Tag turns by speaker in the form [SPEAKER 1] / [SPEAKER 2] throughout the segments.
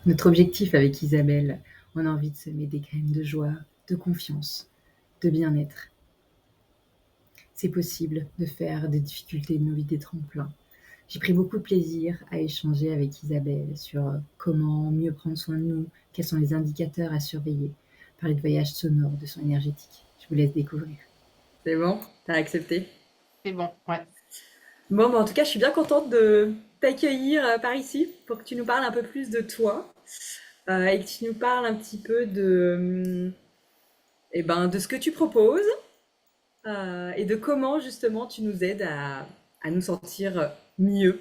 [SPEAKER 1] Notre objectif avec Isabelle, on a envie de semer des graines de joie, de confiance, de bien-être. C'est possible de faire des difficultés de nos vies des tremplins. J'ai pris beaucoup de plaisir à échanger avec Isabelle sur comment mieux prendre soin de nous, quels sont les indicateurs à surveiller, parler de voyage sonore, de son énergétique. Je vous laisse découvrir. C'est bon? T'as accepté?
[SPEAKER 2] C'est bon, ouais.
[SPEAKER 1] Bon, bah, en tout cas, je suis bien contente de t'accueillir par ici pour que tu nous parles un peu plus de toi et que tu nous parles un petit peu de ce que tu proposes et de comment justement tu nous aides à nous sentir mieux.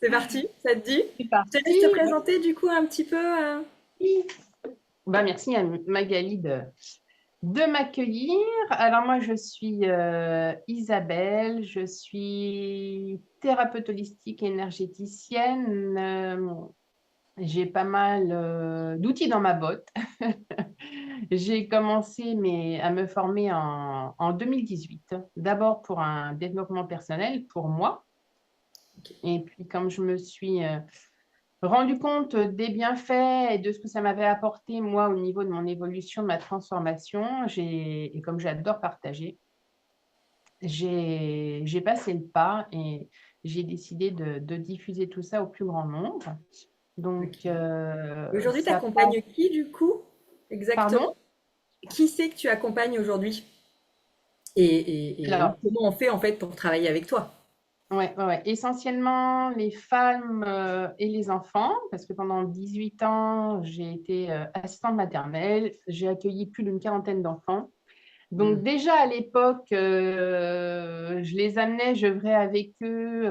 [SPEAKER 1] C'est parti, ça te dit?
[SPEAKER 2] C'est
[SPEAKER 1] Je te laisse te
[SPEAKER 2] parti.
[SPEAKER 1] présenter du coup un petit peu.
[SPEAKER 2] Oui. Bah, merci à Magali de m'accueillir. Alors moi, je suis Isabelle, je suis thérapeute holistique et énergéticienne. J'ai pas mal d'outils dans ma botte. J'ai commencé à me former en 2018. D'abord pour un développement personnel pour moi.
[SPEAKER 1] Ok.
[SPEAKER 2] Et puis comme je me suis rendu compte des bienfaits et de ce que ça m'avait apporté, moi, au niveau de mon évolution, de ma transformation. Et comme j'adore partager, j'ai passé le pas et j'ai décidé de diffuser tout ça au plus grand nombre. Donc,
[SPEAKER 1] Ok. Aujourd'hui, tu
[SPEAKER 2] ça passe.
[SPEAKER 1] accompagnes qui du coup? Exactement.
[SPEAKER 2] Pardon?
[SPEAKER 1] Qui c'est que tu accompagnes aujourd'hui? Et
[SPEAKER 2] Alors,
[SPEAKER 1] comment on fait en fait pour travailler avec toi?
[SPEAKER 2] ouais, ouais, ouais. Essentiellement les femmes et les enfants, parce que pendant 18 ans, j'ai été assistante maternelle. J'ai accueilli plus d'une quarantaine d'enfants. Donc
[SPEAKER 1] Hmm.
[SPEAKER 2] déjà à l'époque, je les amenais, je j'œuvrais avec eux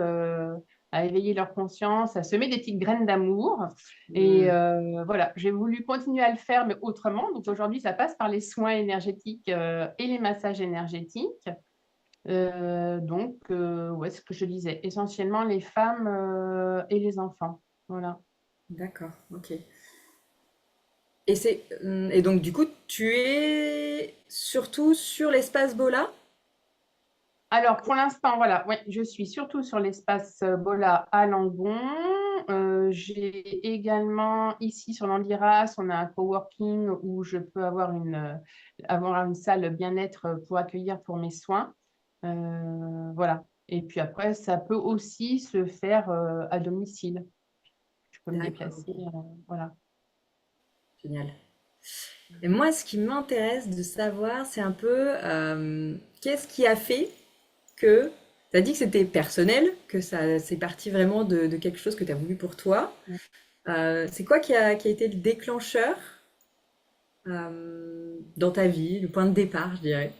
[SPEAKER 2] à éveiller leur conscience, à semer des petites graines d'amour. Et
[SPEAKER 1] Hmm.
[SPEAKER 2] voilà, j'ai voulu continuer à le faire, mais autrement. Donc aujourd'hui, ça passe par les soins énergétiques et les massages énergétiques. Ouais, ce que je disais, essentiellement les femmes et les enfants. Voilà.
[SPEAKER 1] D'accord, ok. Et donc du coup, tu es surtout sur l'espace Bola?
[SPEAKER 2] Alors, pour l'instant, voilà, ouais, je suis surtout sur l'espace Bola à Langon. J'ai également ici sur l'Andiras, on a un coworking où je peux avoir une salle bien-être pour accueillir pour mes soins. Voilà. Et puis après, ça peut aussi se faire à domicile. Je peux me
[SPEAKER 1] D'accord,
[SPEAKER 2] déplacer.
[SPEAKER 1] ok.
[SPEAKER 2] Voilà.
[SPEAKER 1] Génial. Et moi, ce qui m'intéresse de savoir, c'est un peu qu'est-ce qui a fait que tu as dit que c'était personnel, que ça c'est parti vraiment de quelque chose que tu as voulu pour toi. C'est quoi qui a été le déclencheur dans ta vie, le point de départ, je dirais?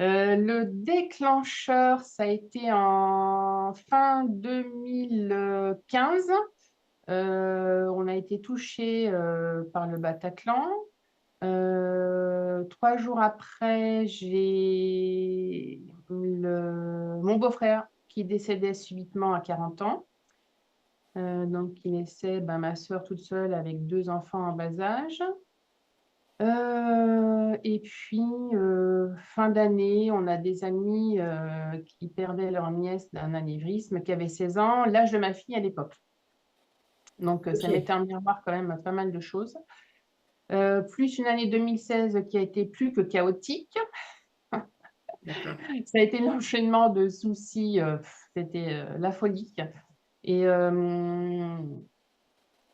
[SPEAKER 2] Le déclencheur, ça a été en fin 2015. On a été touché par le Bataclan. 3 jours après, j'ai mon beau-frère qui décédait subitement à 40 ans. Donc, il laissait ma soeur toute seule avec 2 enfants en bas âge. Et puis, fin d'année, on a des amis qui perdaient leur nièce d'un anévrisme, qui avait 16 ans, l'âge de ma fille à l'époque. Donc, ça
[SPEAKER 1] Ok,
[SPEAKER 2] mettait en miroir quand même pas mal de choses. Plus une année 2016 qui a été plus que chaotique.
[SPEAKER 1] d'accord.
[SPEAKER 2] Ça a été l'enchaînement de soucis, c'était la folie. Et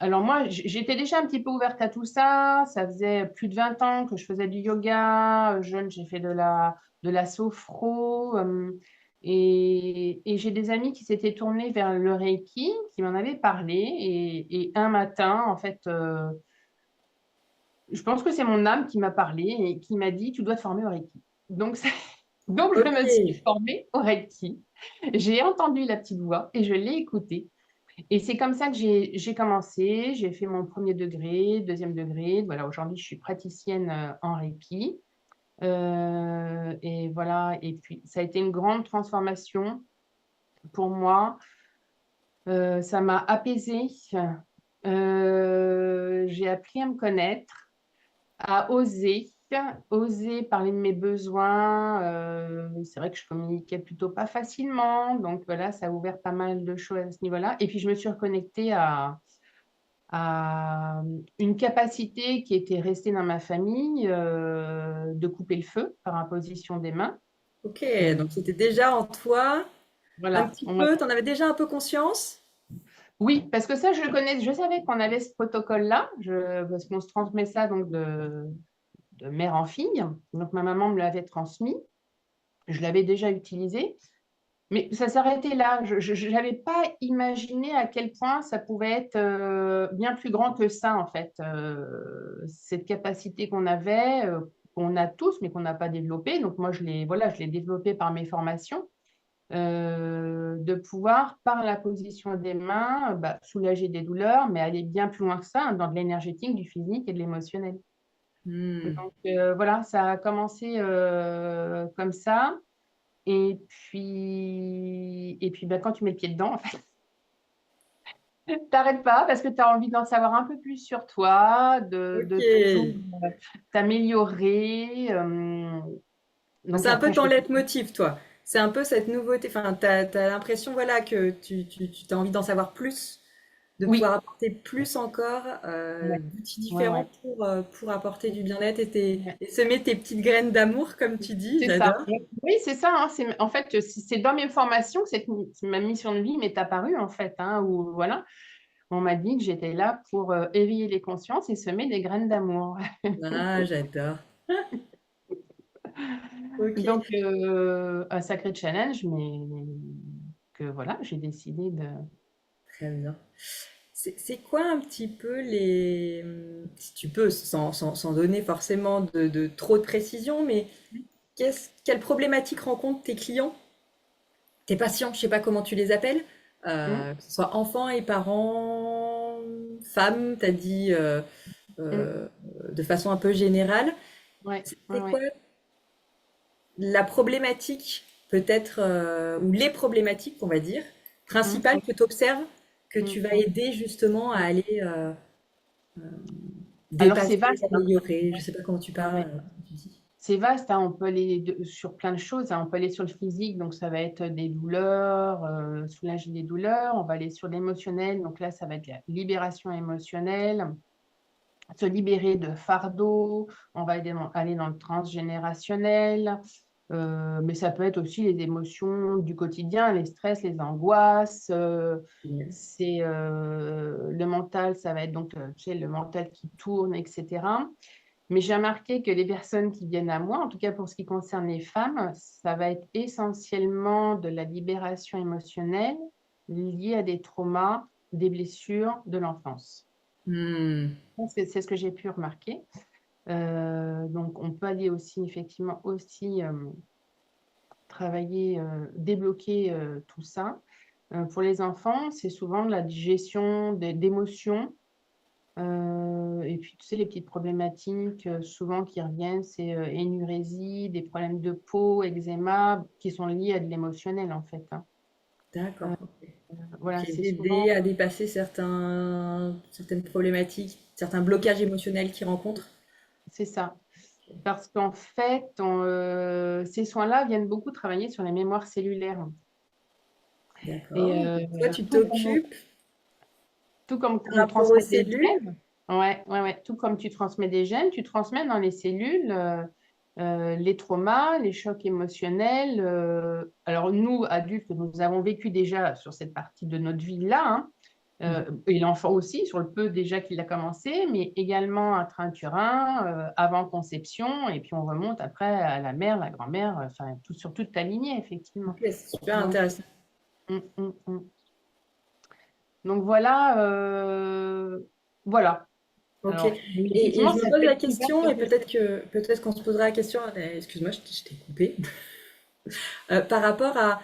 [SPEAKER 2] alors moi, j'étais déjà un petit peu ouverte à tout ça. Ça faisait plus de 20 ans que je faisais du yoga. Jeune, j'ai fait de la sophro. Et j'ai des amis qui s'étaient tournés vers le Reiki, qui m'en avaient parlé. Et un matin, en fait, je pense que c'est mon âme qui m'a parlé et qui m'a dit, tu dois te former au Reiki. Donc, donc je me suis
[SPEAKER 1] Ok,
[SPEAKER 2] formée au Reiki. J'ai entendu la petite voix et je l'ai écoutée. Et c'est comme ça que j'ai commencé. J'ai fait mon premier degré, deuxième degré. Voilà, aujourd'hui, je suis praticienne en Reiki. Et voilà, et puis ça a été une grande transformation pour moi. Ça m'a apaisée. J'ai appris à me connaître, à oser. oser parler de mes besoins. C'est vrai que je communiquais plutôt pas facilement. Donc voilà, ça a ouvert pas mal de choses à ce niveau-là. Et puis je me suis reconnectée à une capacité qui était restée dans ma famille de couper le feu par imposition des mains.
[SPEAKER 3] Ok,
[SPEAKER 2] Euh,
[SPEAKER 3] donc c'était déjà en toi, un
[SPEAKER 2] voilà.
[SPEAKER 3] petit peu, tu en avais déjà un peu conscience?
[SPEAKER 2] Oui, parce que ça, je le connais. Je savais qu'on avait ce protocole-là, parce qu'on se transmet ça donc de mère en fille. Donc ma maman me l'avait transmis. Je l'avais déjà utilisé. Mais ça s'arrêtait là. Je n'avais pas imaginé à quel point ça pouvait être bien plus grand que ça, en fait. Cette capacité qu'on avait, qu'on a tous, mais qu'on n'a pas développée. Donc, moi, je l'ai développée par mes formations, de pouvoir, par la position des mains, soulager des douleurs, mais aller bien plus loin que ça, hein, dans de l'énergétique, du physique et de l'émotionnel.
[SPEAKER 3] Hmm.
[SPEAKER 2] Donc, voilà, ça a commencé comme ça. Et puis quand tu mets le pied dedans, en fait, t'arrêtes pas parce que tu as envie d'en savoir un peu plus sur toi, de toujours
[SPEAKER 3] Ok.
[SPEAKER 2] t'améliorer. Donc
[SPEAKER 3] C'est un peu
[SPEAKER 2] après,
[SPEAKER 3] ton leitmotiv, toi. C'est un peu cette nouveauté. Enfin, t'as l'impression, voilà, que tu as envie d'en savoir plus, de pouvoir
[SPEAKER 2] oui,
[SPEAKER 3] apporter plus encore
[SPEAKER 2] ouais,
[SPEAKER 3] d'outils
[SPEAKER 2] ouais,
[SPEAKER 3] différents
[SPEAKER 2] ouais,
[SPEAKER 3] pour apporter du bien-être et,
[SPEAKER 2] ouais.
[SPEAKER 3] et semer tes petites graines d'amour, comme tu dis.
[SPEAKER 2] C'est ça.
[SPEAKER 3] J'adore.
[SPEAKER 2] Oui, c'est ça, hein. En fait, c'est dans mes formations que ma mission de vie m'est apparue, en fait, hein, où voilà, on m'a dit que j'étais là pour éveiller les consciences et semer des graines d'amour.
[SPEAKER 3] Ah, j'adore. Ok,
[SPEAKER 2] Donc, un sacré challenge, mais que voilà, j'ai décidé de...
[SPEAKER 3] très bien. C'est quoi un petit peu les... Si tu peux, sans donner forcément de trop de précision, mais quelles problématiques rencontrent tes clients, tes patients, je sais pas comment tu les appelles,
[SPEAKER 2] Hum,
[SPEAKER 3] que ce soit enfants et parents, femmes, t'as dit
[SPEAKER 2] hum.
[SPEAKER 3] euh, de façon un peu générale.
[SPEAKER 2] Ouais, ouais,
[SPEAKER 3] C'est quoi
[SPEAKER 2] ouais.
[SPEAKER 3] la problématique, peut-être, ou les problématiques, on va dire,
[SPEAKER 2] Hum,
[SPEAKER 3] principales que tu observes, que tu
[SPEAKER 2] hum,
[SPEAKER 3] vas
[SPEAKER 2] hum,
[SPEAKER 3] aider justement à
[SPEAKER 2] hum.
[SPEAKER 3] aller
[SPEAKER 2] Alors, c'est
[SPEAKER 3] dépasser,
[SPEAKER 2] vaste, hein.
[SPEAKER 3] améliorer, je sais pas comment tu
[SPEAKER 2] Ouais,
[SPEAKER 3] parles,
[SPEAKER 2] ouais.
[SPEAKER 3] tu dis.
[SPEAKER 2] C'est vaste, hein. On peut aller sur plein de choses, hein. On peut aller sur le physique, donc ça va être des douleurs, soulager des douleurs. On va aller sur l'émotionnel, donc là, ça va être la libération émotionnelle, se libérer de fardeaux. On va aller dans le transgénérationnel. Mais ça peut être aussi les émotions du quotidien, les stress, les angoisses. C'est le mental, ça va être donc tu sais, le mental qui tourne, etc. Mais j'ai remarqué que les personnes qui viennent à moi, en tout cas pour ce qui concerne les femmes, ça va être essentiellement de la libération émotionnelle liée à des traumas, des blessures de l'enfance.
[SPEAKER 3] Hmm.
[SPEAKER 2] C'est ce que j'ai pu remarquer. Donc, on peut aller aussi, effectivement, aussi travailler, débloquer tout ça. Pour les enfants, c'est souvent de la gestion d'émotions. Et puis, tu sais, les petites problématiques souvent qui reviennent, c'est énurésie, des problèmes de peau, eczéma, qui sont liés à de l'émotionnel, en fait, hein.
[SPEAKER 3] D'accord. Ok.
[SPEAKER 2] Voilà,
[SPEAKER 3] Ok,
[SPEAKER 2] c'est souvent,
[SPEAKER 3] d'aider à dépasser certaines problématiques, certains blocages émotionnels qu'ils rencontrent.
[SPEAKER 2] c'est ça. Parce qu'en fait, ces soins-là viennent beaucoup travailler sur les mémoires cellulaires. Et
[SPEAKER 3] D'accord. Toi, tu
[SPEAKER 2] tout comme,
[SPEAKER 3] t'occupes
[SPEAKER 2] tout comme
[SPEAKER 3] par
[SPEAKER 2] on
[SPEAKER 3] rapport aux
[SPEAKER 2] transmet des
[SPEAKER 3] cellules.
[SPEAKER 2] gènes, ouais, ouais, ouais, tout comme tu transmets des gènes, tu transmets dans les cellules les traumas, les chocs émotionnels. Alors nous, adultes, nous avons vécu déjà sur cette partie de notre vie-là, hein, et l'enfant aussi, sur le peu déjà qu'il a commencé, mais également intra-utérin, avant conception, et puis on remonte après à la mère, la grand-mère, enfin, sur toute ta lignée, effectivement.
[SPEAKER 3] Ok, c'est super
[SPEAKER 2] Donc,
[SPEAKER 3] intéressant.
[SPEAKER 2] hum, hum, hum. Donc voilà, voilà.
[SPEAKER 3] Ok.
[SPEAKER 2] Alors, oui,
[SPEAKER 3] Et
[SPEAKER 2] effectivement,
[SPEAKER 3] je me
[SPEAKER 2] ça
[SPEAKER 3] pose
[SPEAKER 2] peut
[SPEAKER 3] la
[SPEAKER 2] être super
[SPEAKER 3] question, et
[SPEAKER 2] intéressant.
[SPEAKER 3] peut-être qu'on se posera la question. Excuse-moi, je t'ai coupé. Par rapport à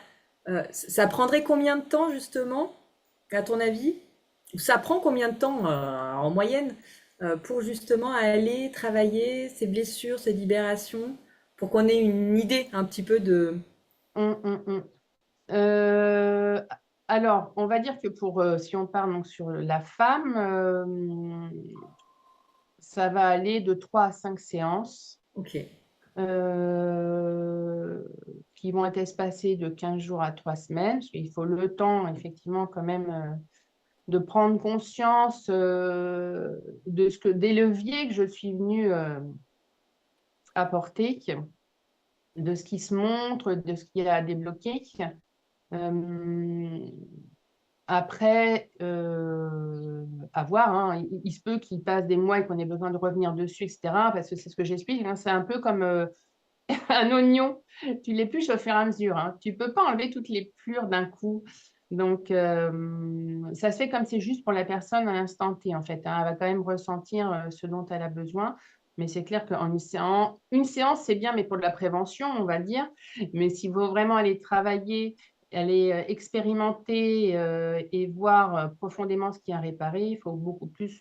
[SPEAKER 3] ça prendrait combien de temps justement, à ton avis? Ou ça prend combien de temps en moyenne pour justement aller travailler ces blessures, ces libérations, pour qu'on ait une idée un petit peu de...
[SPEAKER 2] Hum, hum, hum. Euh, alors, on va dire que si on part donc sur la femme, ça va aller de 3 à 5 séances.
[SPEAKER 3] Ok.
[SPEAKER 2] euh, qui vont être espacées de 15 jours à 3 semaines, parce qu'il faut le temps, effectivement, quand même, de prendre conscience des leviers que je suis venue apporter, de ce qui se montre, de ce qu'il y a à débloquer. Euh, Après, à voir, hein, il se peut qu'il passe des mois et qu'on ait besoin de revenir dessus, etc. Parce que c'est ce que j'explique, hein, c'est un peu comme un oignon. Tu l'épluches au fur et à mesure. Hein. Tu ne peux pas enlever toutes les plures d'un coup. Donc, ça se fait comme c'est juste pour la personne à l'instant T, en fait. Hein. Elle va quand même ressentir ce dont elle a besoin. Mais c'est clair qu'en une séance, c'est bien, mais pour de la prévention, on va dire. Mais s'il faut vraiment aller travailler, aller expérimenter et voir profondément ce qui a réparé, il faut beaucoup plus.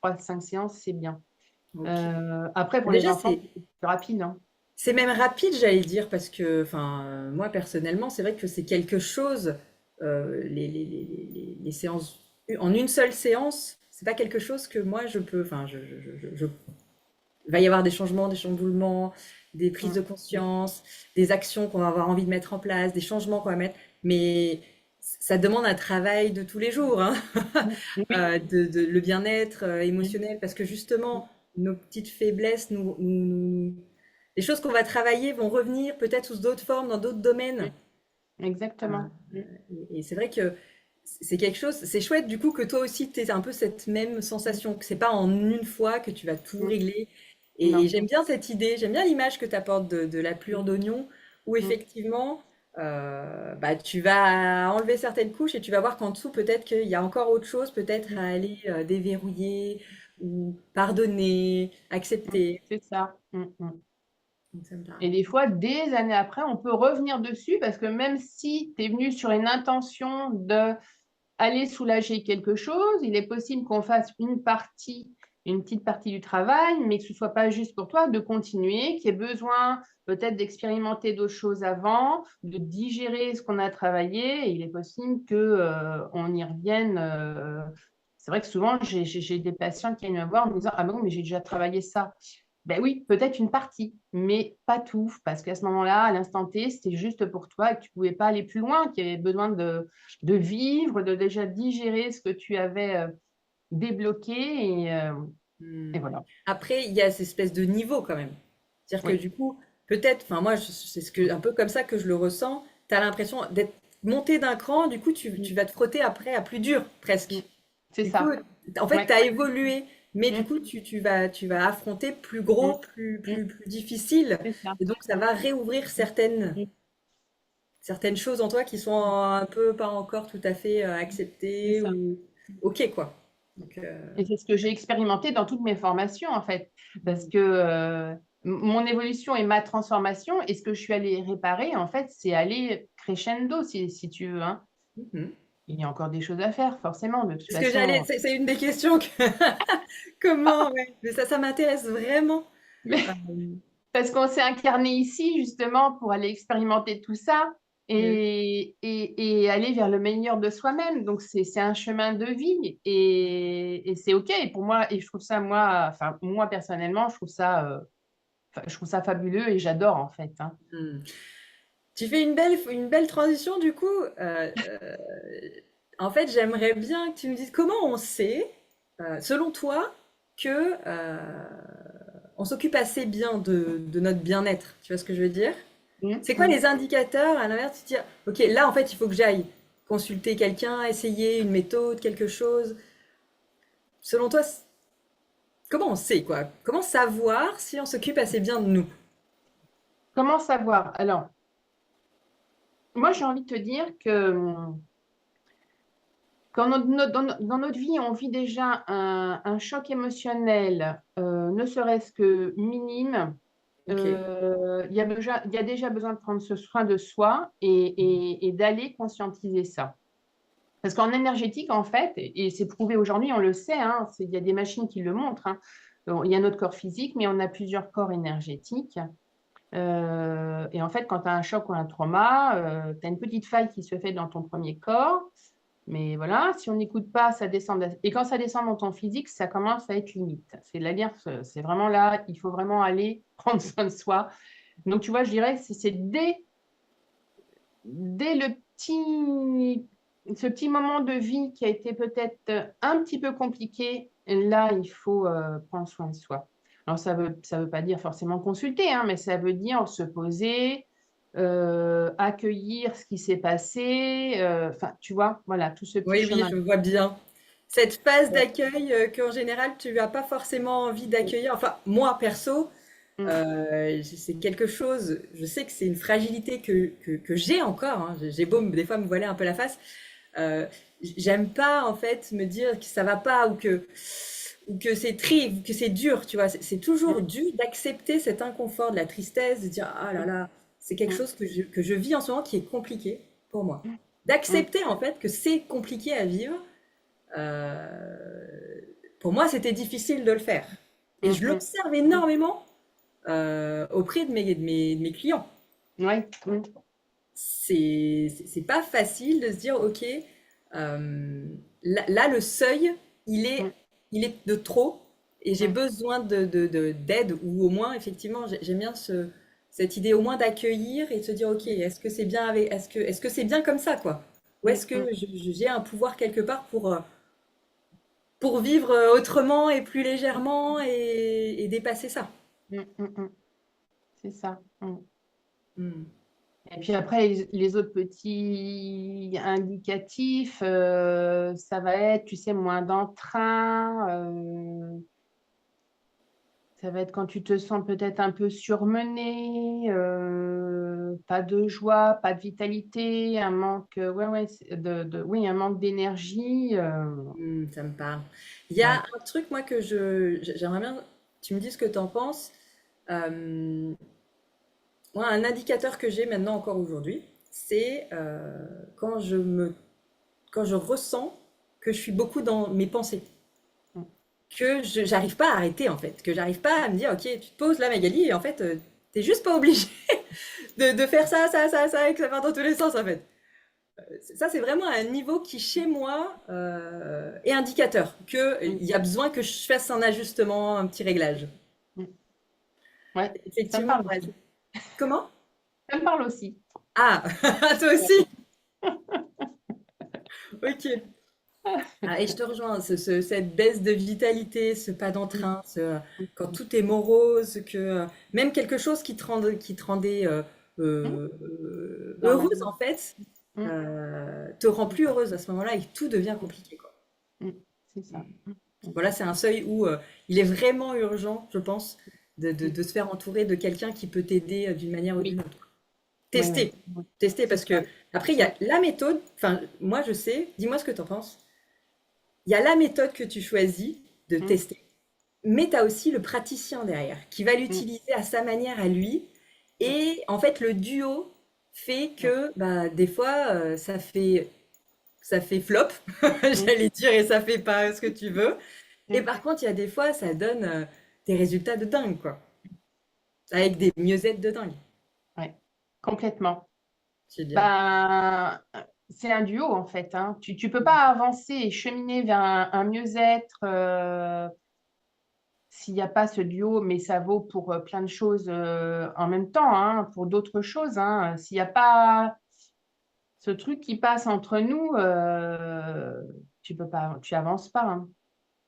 [SPEAKER 2] 3-5 séances, c'est bien.
[SPEAKER 3] Ok.
[SPEAKER 2] Après, pour les
[SPEAKER 3] Déjà,
[SPEAKER 2] enfants, c'est plus rapide. Hein.
[SPEAKER 3] c'est même rapide, j'allais dire, parce que, enfin, moi personnellement, c'est vrai que c'est quelque chose, les séances, en une seule séance, c'est pas quelque chose que moi je peux, enfin, il va y avoir des changements, des chamboulements, des prises de
[SPEAKER 2] Mm.
[SPEAKER 3] conscience, des actions qu'on va avoir envie de mettre en place, des changements qu'on va mettre, mais ça demande un travail de tous les jours, hein.
[SPEAKER 2] Oui.
[SPEAKER 3] Le bien-être
[SPEAKER 2] Mm.
[SPEAKER 3] émotionnel, parce que justement, nos petites faiblesses, les choses qu'on va travailler vont revenir peut-être sous d'autres formes, dans d'autres
[SPEAKER 2] Mm.
[SPEAKER 3] domaines.
[SPEAKER 2] Exactement. Mm.
[SPEAKER 3] Et c'est vrai que c'est quelque chose, c'est chouette du coup que toi aussi tu aies un peu cette même sensation, que c'est pas en une fois que tu vas tout
[SPEAKER 2] Mm.
[SPEAKER 3] régler. Et
[SPEAKER 2] Non.
[SPEAKER 3] j'aime bien cette idée, j'aime bien l'image que tu apportes de la plure
[SPEAKER 2] Mm.
[SPEAKER 3] d'oignon, où
[SPEAKER 2] Mm.
[SPEAKER 3] effectivement, bah, tu vas enlever certaines couches et tu vas voir qu'en dessous, peut-être qu'il y a encore autre chose, peut-être
[SPEAKER 2] Mm.
[SPEAKER 3] à aller déverrouiller ou pardonner,
[SPEAKER 2] Mm.
[SPEAKER 3] accepter.
[SPEAKER 2] C'est ça. Mm. Mm.
[SPEAKER 3] Donc ça me
[SPEAKER 2] Et
[SPEAKER 3] parle.
[SPEAKER 2] des fois, des années après, on peut revenir dessus parce que même si tu es venu sur une intention de aller soulager quelque chose, il est possible qu'on fasse une petite partie du travail, mais que ce ne soit pas juste pour toi de continuer, qu'il y ait besoin peut-être d'expérimenter d'autres choses avant, de digérer ce qu'on a travaillé. Et il est possible que on y revienne. C'est vrai que souvent, j'ai des patients qui viennent me voir en me disant, ah ben oui, mais j'ai déjà travaillé ça. Ben oui, peut-être une partie, mais pas tout, parce qu'à ce moment-là, à l'instant T, c'était juste pour toi et que tu ne pouvais pas aller plus loin, qu'il y avait besoin de vivre, de déjà digérer ce que tu avais débloqué. Et
[SPEAKER 3] Hmm.
[SPEAKER 2] voilà.
[SPEAKER 3] Après, il y a cette espèce de niveau quand même. C'est-à-dire que
[SPEAKER 2] Oui,
[SPEAKER 3] du coup, peut-être, enfin moi, c'est un peu comme ça que je le ressens. Tu as l'impression d'être monté d'un cran, du coup, tu vas te frotter après à plus dur,
[SPEAKER 2] mm,
[SPEAKER 3] presque.
[SPEAKER 2] c'est
[SPEAKER 3] Du coup,
[SPEAKER 2] ça.
[SPEAKER 3] en fait,
[SPEAKER 2] Ouais.
[SPEAKER 3] tu as évolué, mais du
[SPEAKER 2] Mm,
[SPEAKER 3] coup, tu vas affronter plus
[SPEAKER 2] mm,
[SPEAKER 3] gros,
[SPEAKER 2] mm,
[SPEAKER 3] plus difficile.
[SPEAKER 2] c'est ça.
[SPEAKER 3] Et donc, ça
[SPEAKER 2] Mm,
[SPEAKER 3] va réouvrir
[SPEAKER 2] mm,
[SPEAKER 3] certaines choses en toi qui sont un peu pas encore tout à fait
[SPEAKER 2] c'est
[SPEAKER 3] acceptées
[SPEAKER 2] ça.
[SPEAKER 3] ou OK, quoi. Donc,
[SPEAKER 2] Et c'est ce que j'ai expérimenté dans toutes mes formations, en fait. Parce
[SPEAKER 3] mm,
[SPEAKER 2] que mon évolution et ma transformation, et ce que je suis allée réparer, en fait, c'est aller crescendo, si tu veux. Hein.
[SPEAKER 3] mhm.
[SPEAKER 2] Il y a encore des choses à faire, forcément, de toute
[SPEAKER 3] Parce que j'allais,
[SPEAKER 2] façon.
[SPEAKER 3] c'est une des questions que, comment, ouais. Mais ça m'intéresse vraiment. Euh,
[SPEAKER 2] Parce qu'on s'est incarné ici, justement, pour aller expérimenter tout ça
[SPEAKER 3] mm,
[SPEAKER 2] et aller vers le meilleur de soi-même. Donc, c'est un chemin de vie et c'est OK. Et pour moi, et je trouve ça, moi, personnellement, je trouve ça fabuleux et j'adore, en fait. Hein.
[SPEAKER 3] mm. Tu fais une belle transition du coup. En fait, j'aimerais bien que tu me dises comment on sait, selon toi, que on s'occupe assez bien de notre bien-être. Tu vois ce que je veux dire?
[SPEAKER 2] Mm,
[SPEAKER 3] C'est quoi
[SPEAKER 2] mm.
[SPEAKER 3] les indicateurs à l'inverse, tu te dis, ok, là en fait, il faut que j'aille consulter quelqu'un, essayer une méthode, quelque chose. Selon toi, comment on sait quoi? Comment savoir si on s'occupe assez bien de nous?
[SPEAKER 2] Comment savoir? Alors, moi, j'ai envie de te dire que quand dans notre vie, on vit déjà un choc émotionnel, ne serait-ce que minime,
[SPEAKER 3] Ok.
[SPEAKER 2] il y a déjà besoin de prendre ce soin de soi et d'aller conscientiser ça. Parce qu'en énergétique, en fait, et c'est prouvé aujourd'hui, on le sait, hein, il y a des machines qui le montrent, hein, bon, il y a notre corps physique, mais on a plusieurs corps énergétiques. Et en fait, quand tu as un choc ou un trauma, tu as une petite faille qui se fait dans ton premier corps. Mais voilà, si on n'écoute pas, ça descend. Et quand ça descend dans ton physique, ça commence à être limite. C'est-à-dire, c'est vraiment là, il faut vraiment aller prendre soin de soi. Donc, tu vois, je dirais que c'est dès ce petit moment de vie qui a été peut-être un petit peu compliqué, là, il faut prendre soin de soi. Alors, ça veut pas dire forcément consulter, hein, mais ça veut dire se poser, accueillir ce qui s'est passé. Enfin, tu vois, voilà, tout ce petit
[SPEAKER 3] Oui, oui,
[SPEAKER 2] chemin.
[SPEAKER 3] je vois bien. Cette phase d'accueil qu'en général, tu n'as pas forcément envie d'accueillir. Enfin, moi, perso,
[SPEAKER 2] Mm,
[SPEAKER 3] c'est quelque chose, je sais que c'est une fragilité que j'ai encore, hein. J'ai beau des fois me voiler un peu la face. Euh, J'aime pas en fait me dire que ça va pas ou que c'est triste, que c'est dur, tu vois. C'est toujours
[SPEAKER 2] mm,
[SPEAKER 3] dur d'accepter cet inconfort, de la tristesse, de dire ah là
[SPEAKER 2] mm,
[SPEAKER 3] là, c'est quelque
[SPEAKER 2] mm,
[SPEAKER 3] chose que je vis en ce moment qui est compliqué pour moi.
[SPEAKER 2] mm, mm,
[SPEAKER 3] D'accepter en fait que c'est compliqué à vivre. euh, pour moi, c'était difficile de le faire. Et
[SPEAKER 2] mm,
[SPEAKER 3] je
[SPEAKER 2] mm,
[SPEAKER 3] l'observe
[SPEAKER 2] mm.
[SPEAKER 3] énormément auprès de mes clients.
[SPEAKER 2] Ouais, mm,
[SPEAKER 3] C'est pas facile de se dire, ok, là, le seuil, il est,
[SPEAKER 2] mm,
[SPEAKER 3] il est de trop et j'ai
[SPEAKER 2] mm,
[SPEAKER 3] besoin d'aide ou au moins, effectivement, j'aime bien cette idée au moins d'accueillir et de se dire, ok, est-ce que c'est bien est-ce que c'est bien comme ça, quoi? Ou
[SPEAKER 2] mm,
[SPEAKER 3] est-ce que
[SPEAKER 2] mm,
[SPEAKER 3] j'ai un pouvoir quelque part pour vivre autrement et plus légèrement et dépasser ça?
[SPEAKER 2] mm, mm, mm. C'est ça. Mm.
[SPEAKER 3] Hmm.
[SPEAKER 2] Et puis après, les autres petits indicatifs, ça va être, tu sais, moins d'entrain. Ça va être quand tu te sens peut-être un peu surmené, pas de joie, pas de vitalité, un manque, oui, un manque d'énergie.
[SPEAKER 3] Ça me parle. Il y a
[SPEAKER 2] Ouais.
[SPEAKER 3] un truc, moi, j'aimerais bien, tu me dis ce que tu en penses. Euh, Moi, un indicateur que j'ai maintenant encore aujourd'hui, c'est quand je ressens que je suis beaucoup dans mes pensées,
[SPEAKER 2] Mm.
[SPEAKER 3] que je j'arrive pas à arrêter en fait, que j'arrive pas à me dire, ok, tu te poses là, Magali, et en fait, t'es juste pas obligé de faire ça, et que ça part dans tous les sens en fait. Ça, c'est vraiment un niveau qui, chez moi, est indicateur qu'il
[SPEAKER 2] Mm.
[SPEAKER 3] y a besoin que je fasse un ajustement, un petit réglage.
[SPEAKER 2] Mm. Ouais, ça me
[SPEAKER 3] Effectivement,
[SPEAKER 2] parle
[SPEAKER 3] ouais.
[SPEAKER 2] aussi.
[SPEAKER 3] Comment?
[SPEAKER 2] Ça me parle aussi.
[SPEAKER 3] Ah, toi aussi? Ok. Ah, et je te rejoins, cette baisse de vitalité, ce pas
[SPEAKER 2] Mm.
[SPEAKER 3] d'entrain, quand
[SPEAKER 2] Mm.
[SPEAKER 3] tout est morose, que même quelque chose qui te rendait
[SPEAKER 2] Mm.
[SPEAKER 3] heureuse,
[SPEAKER 2] Normalement.
[SPEAKER 3] en fait,
[SPEAKER 2] Mm.
[SPEAKER 3] te rend
[SPEAKER 2] Mm.
[SPEAKER 3] plus heureuse à ce moment-là et tout devient
[SPEAKER 2] Mm.
[SPEAKER 3] compliqué, quoi.
[SPEAKER 2] Mm. C'est ça. Mm. Mm.
[SPEAKER 3] Voilà, c'est un seuil où il est vraiment urgent, je pense,
[SPEAKER 2] Mm.
[SPEAKER 3] de se faire entourer de quelqu'un qui peut t'aider d'une manière ou
[SPEAKER 2] Oui,
[SPEAKER 3] d'une autre.
[SPEAKER 2] oui, oui.
[SPEAKER 3] Tester,
[SPEAKER 2] Mm.
[SPEAKER 3] tester,
[SPEAKER 2] C'est
[SPEAKER 3] parce que
[SPEAKER 2] ça.
[SPEAKER 3] après, il y
[SPEAKER 2] Mm.
[SPEAKER 3] a la méthode, enfin, moi je sais, dis-moi ce que tu en penses. Il y a la méthode que tu choisis de
[SPEAKER 2] Mm.
[SPEAKER 3] tester, mais tu as aussi le praticien derrière qui va
[SPEAKER 2] Mm.
[SPEAKER 3] l'utiliser à sa manière à lui.
[SPEAKER 2] Mm.
[SPEAKER 3] Et en fait, le duo fait que bah, des fois, ça fait flop,
[SPEAKER 2] Mm.
[SPEAKER 3] j'allais dire, et ça fait pas ce que tu veux. Et
[SPEAKER 2] Mm.
[SPEAKER 3] par contre, il y a des fois, ça donne des résultats de dingue, quoi. Avec des mieux-être de dingue.
[SPEAKER 2] Ouais, complètement.
[SPEAKER 3] Je veux dire.
[SPEAKER 2] Ben, c'est un duo en fait, hein. Tu peux pas avancer et cheminer vers un mieux-être s'il n'y a pas ce duo, mais ça vaut pour plein de choses en même temps, hein, pour d'autres choses, hein. S'il n'y a pas ce truc qui passe entre nous, tu peux pas, tu avances pas, hein.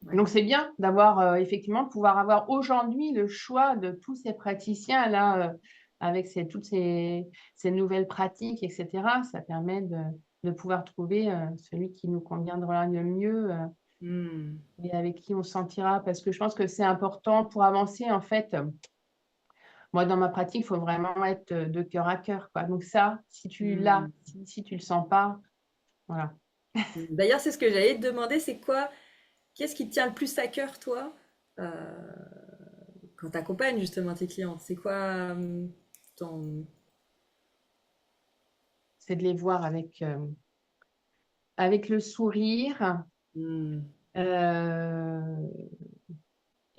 [SPEAKER 3] Ouais.
[SPEAKER 2] Donc c'est bien d'avoir effectivement de pouvoir avoir aujourd'hui le choix de tous ces praticiens là avec ces nouvelles pratiques, etc. Ça permet de pouvoir trouver celui qui nous conviendra le mieux
[SPEAKER 3] Hmm.
[SPEAKER 2] et avec qui on se sentira. Parce que je pense que c'est important pour avancer en fait. Moi, dans ma pratique, il faut vraiment être de cœur à cœur, quoi. Donc ça, si tu l'as,
[SPEAKER 3] Hmm.
[SPEAKER 2] si tu le sens pas, voilà.
[SPEAKER 3] D'ailleurs, c'est ce que j'allais te demander, c'est quoi, qu'est-ce qui te tient le plus à cœur, toi, euh, quand tu accompagnes justement tes clients? C'est quoi ton...
[SPEAKER 2] C'est de les voir avec le sourire.
[SPEAKER 3] Hmm.
[SPEAKER 2] Euh,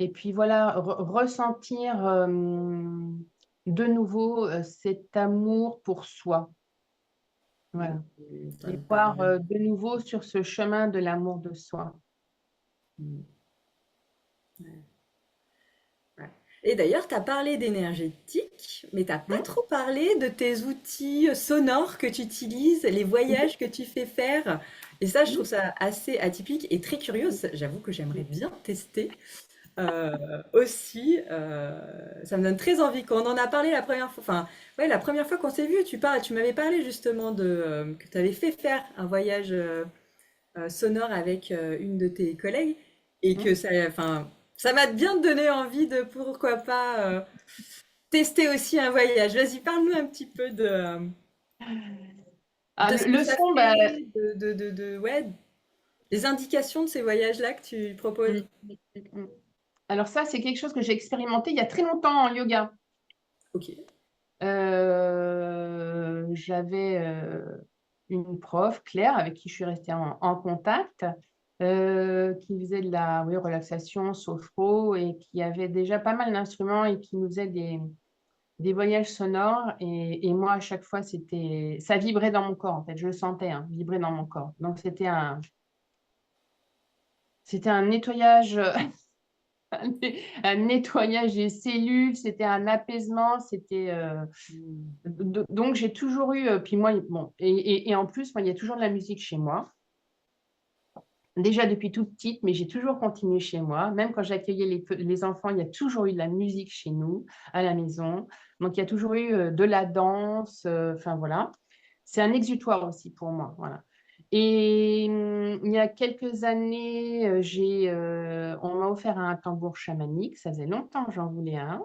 [SPEAKER 2] et puis voilà, ressentir de nouveau cet amour pour soi. Voilà.
[SPEAKER 3] Ça
[SPEAKER 2] Et
[SPEAKER 3] me
[SPEAKER 2] voir
[SPEAKER 3] parle.
[SPEAKER 2] de nouveau sur ce chemin de l'amour de soi.
[SPEAKER 3] Mm. Ouais. Ouais. Et d'ailleurs, tu as parlé d'énergétique, mais tu n'as pas
[SPEAKER 2] Hmm.
[SPEAKER 3] trop parlé de tes outils sonores que tu utilises, les voyages que tu fais faire. Et ça, je trouve ça assez atypique et très curieux. J'avoue que j'aimerais bien tester aussi. Ça me donne très envie. Quand on en a parlé la première fois, enfin, ouais, la première fois qu'on s'est vu, tu m'avais parlé justement que tu avais fait faire un voyage sonore avec une de tes collègues et
[SPEAKER 2] Hmm.
[SPEAKER 3] que ça, enfin, ça m'a bien donné envie de pourquoi pas tester aussi un voyage. Vas-y, parle-nous un petit peu
[SPEAKER 2] Ah,
[SPEAKER 3] de ce que
[SPEAKER 2] le
[SPEAKER 3] ça
[SPEAKER 2] son, bah,
[SPEAKER 3] fait, ouais, des indications de ces voyages-là que tu proposes.
[SPEAKER 2] hmm, hmm. Alors ça, c'est quelque chose que j'ai expérimenté il y a très longtemps en yoga.
[SPEAKER 3] Ok.
[SPEAKER 2] J'avais une prof, Claire, avec qui je suis restée en contact, qui faisait de la oui, relaxation, sophro, et qui avait déjà pas mal d'instruments et qui nous faisait des voyages sonores. Et moi, à chaque fois, ça vibrait dans mon corps, en fait. Je le sentais, hein, vibrer dans mon corps. Donc, c'était un nettoyage, un nettoyage des cellules, c'était un apaisement,
[SPEAKER 3] Mm.
[SPEAKER 2] donc j'ai toujours eu, puis moi, bon, et en plus, moi, il y a toujours de la musique chez moi, déjà depuis toute petite, mais j'ai toujours continué chez moi. Même quand j'accueillais les enfants, il y a toujours eu de la musique chez nous, à la maison. Donc, il y a toujours eu de la danse, enfin voilà. C'est un exutoire aussi pour moi, voilà. Et il y a quelques années, on m'a offert un tambour chamanique. Ça faisait longtemps que j'en voulais un.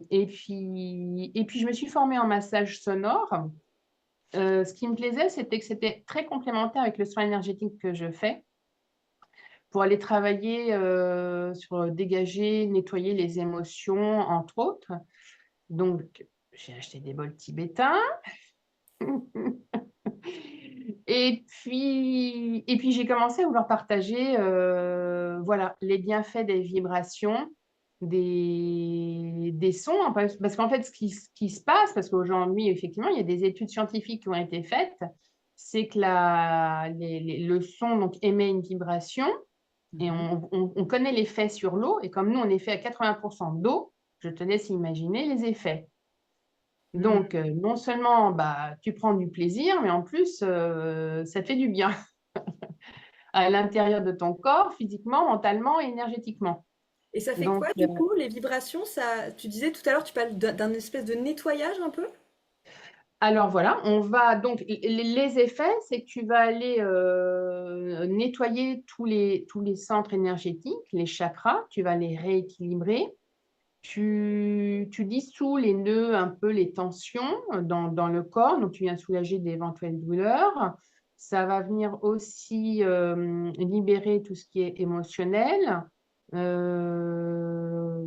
[SPEAKER 2] Et puis, je me suis formée en massage sonore. Ce qui me plaisait, c'était que c'était très complémentaire avec le soin énergétique que je fais pour aller travailler sur dégager, nettoyer les émotions, entre autres. Donc, j'ai acheté des bols tibétains. Et puis j'ai commencé à vouloir partager voilà, les bienfaits des vibrations, des sons, hein, parce qu'en fait, ce qui se passe, parce qu'aujourd'hui, effectivement, il y a des études scientifiques qui ont été faites, c'est que le son donc, émet une vibration, et
[SPEAKER 3] Mhm.
[SPEAKER 2] on connaît l'effet sur l'eau, et comme nous, on est fait à 80% d'eau, je te laisse imaginer les effets.
[SPEAKER 3] Mm.
[SPEAKER 2] Donc, non seulement bah, tu prends du plaisir, mais en plus, ça te fait du bien à l'intérieur de ton corps, physiquement, mentalement et énergétiquement.
[SPEAKER 3] Et ça fait
[SPEAKER 2] Donc,
[SPEAKER 3] quoi du coup, les vibrations, ça, tu disais tout à l'heure, tu parles d'un espèce de nettoyage un peu?
[SPEAKER 2] alors voilà, on va donc, les effets, c'est que tu vas aller nettoyer tous les centres énergétiques, les chakras, tu vas les rééquilibrer. Tu dissous les nœuds, un peu les tensions dans le corps, donc tu viens soulager d'éventuelles douleurs. Ça va venir aussi libérer tout ce qui est émotionnel,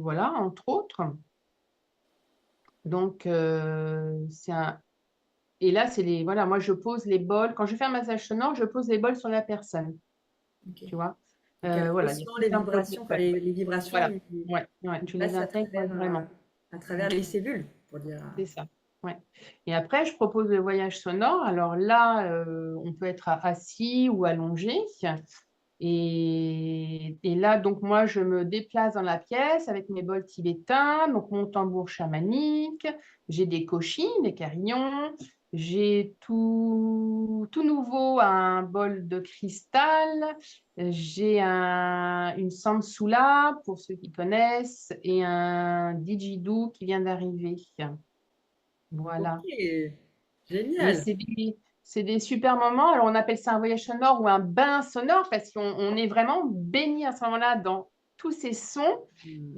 [SPEAKER 2] voilà, entre autres. Donc, et là, voilà, moi, je pose les bols. Quand je fais un massage sonore, je pose les bols sur la personne,
[SPEAKER 3] Ok.
[SPEAKER 2] tu vois.
[SPEAKER 3] Donc elle
[SPEAKER 2] Voilà, les
[SPEAKER 3] ressent les
[SPEAKER 2] systèmes bols de
[SPEAKER 3] vibrations, enfin
[SPEAKER 2] bols.
[SPEAKER 3] les vibrations
[SPEAKER 2] Voilà, ouais, ouais,
[SPEAKER 3] lui
[SPEAKER 2] tu les
[SPEAKER 3] passent
[SPEAKER 2] intègres ouais, vraiment.
[SPEAKER 3] à travers les cellules, pour dire.
[SPEAKER 2] C'est ça. Ouais. Et après, je propose le voyage sonore. Alors là, on peut être assis ou allongé. Et là, donc moi, je me déplace dans la pièce avec mes bols tibétains, donc mon tambour chamanique. J'ai des koshis, des carillons. J'ai tout nouveau un bol de cristal. J'ai une samsula, pour ceux qui connaissent, et un didgeridoo qui vient d'arriver.
[SPEAKER 3] Ok,
[SPEAKER 2] Voilà. Et
[SPEAKER 3] génial.
[SPEAKER 2] c'est des super moments. Alors, on appelle ça un voyage sonore ou un bain sonore parce qu'on est vraiment baigné à ce moment-là dans tous ces sons.
[SPEAKER 3] Hmm.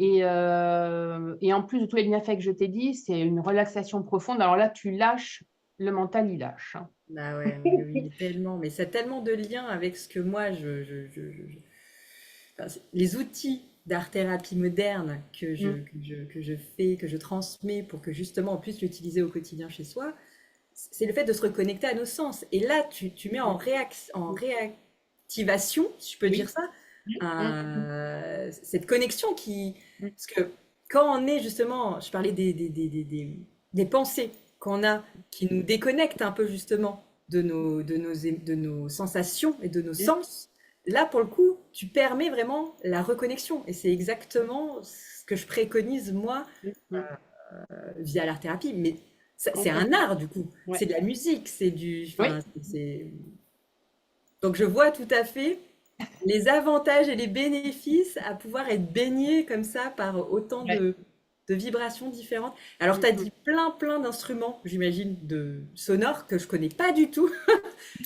[SPEAKER 2] Et en plus de tous les bienfaits que je t'ai dit, c'est une relaxation profonde. Alors là, tu lâches, le mental, il lâche, hein.
[SPEAKER 3] Bah ouais, mais oui, tellement. Mais ça a tellement de liens avec ce que moi, enfin, les outils d'art-thérapie moderne
[SPEAKER 2] Mm,
[SPEAKER 3] que je fais, que je transmets pour que justement on puisse l'utiliser au quotidien chez soi, c'est le fait de se reconnecter à nos sens. Et là, tu mets
[SPEAKER 2] mm,
[SPEAKER 3] en
[SPEAKER 2] mm.
[SPEAKER 3] réactivation, si je peux dire
[SPEAKER 2] Oui.
[SPEAKER 3] ça,
[SPEAKER 2] Mm,
[SPEAKER 3] cette connexion qui...
[SPEAKER 2] mm,
[SPEAKER 3] Parce que quand on est justement, je parlais des pensées, qu'on a qui nous déconnectent un peu justement de nos sensations et de nos sens, là, pour le coup, tu permets vraiment la reconnexion. Et c'est exactement ce que je préconise, moi, via l'art-thérapie. Mais c'est un
[SPEAKER 2] Complètement.
[SPEAKER 3] art, du coup.
[SPEAKER 2] Ouais.
[SPEAKER 3] C'est de la musique, c'est du...
[SPEAKER 2] Oui,
[SPEAKER 3] Enfin, donc, je vois tout à fait les avantages et les bénéfices à pouvoir être baigné comme ça par autant
[SPEAKER 2] ouais.
[SPEAKER 3] de vibrations différentes. Alors, tu as dit plein d'instruments, j'imagine, de sonores que je connais pas du tout,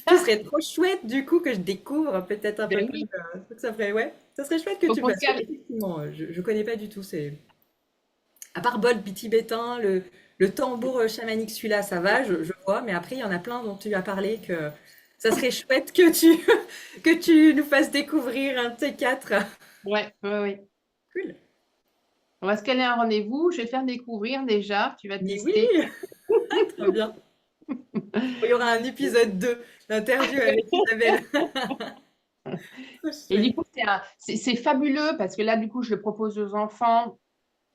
[SPEAKER 3] qui serait trop chouette du coup que je découvre peut-être un peu
[SPEAKER 2] Ben
[SPEAKER 3] plus.
[SPEAKER 2] oui,
[SPEAKER 3] Ça ferait, ouais, ça serait chouette que
[SPEAKER 2] faut
[SPEAKER 3] tu
[SPEAKER 2] qu'on se
[SPEAKER 3] passes.
[SPEAKER 2] calme.
[SPEAKER 3] Effectivement, je connais pas du tout. C'est à part bol tibétain, le tambour chamanique, celui-là, ça va, je vois. Mais après, il y en a plein dont tu as parlé que ça serait chouette que tu que tu nous fasses découvrir un de ces quatre.
[SPEAKER 2] Ouais, ouais, ouais.
[SPEAKER 3] Cool.
[SPEAKER 2] On va se caler un rendez-vous. Je vais te faire découvrir déjà. Tu vas
[SPEAKER 3] Mais oui,
[SPEAKER 2] tester.
[SPEAKER 3] trop bien. Il y aura un épisode 2 d'interview avec Isabelle. Trop
[SPEAKER 2] Et du
[SPEAKER 3] chouette.
[SPEAKER 2] coup, c'est fabuleux parce que là, du coup, je le propose aux enfants.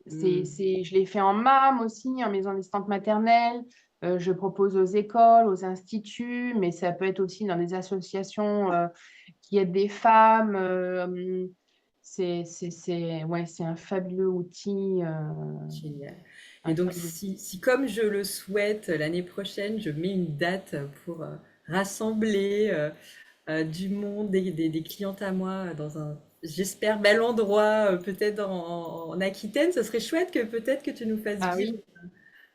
[SPEAKER 3] Mm.
[SPEAKER 2] Je l'ai fait en MAM aussi, en maison d'assistante maternelle. Je propose aux écoles, aux instituts, mais ça peut être aussi dans des associations qui aident des femmes. Ouais, c'est un fabuleux outil.
[SPEAKER 3] Génial. Et
[SPEAKER 2] Un
[SPEAKER 3] donc,
[SPEAKER 2] fabuleux
[SPEAKER 3] si comme je le souhaite, l'année prochaine, je mets une date pour rassembler du monde, des clientes à moi dans un, j'espère, bel endroit, peut-être en Aquitaine, ce serait chouette que peut-être que tu nous fasses
[SPEAKER 2] Ah
[SPEAKER 3] vivre
[SPEAKER 2] oui,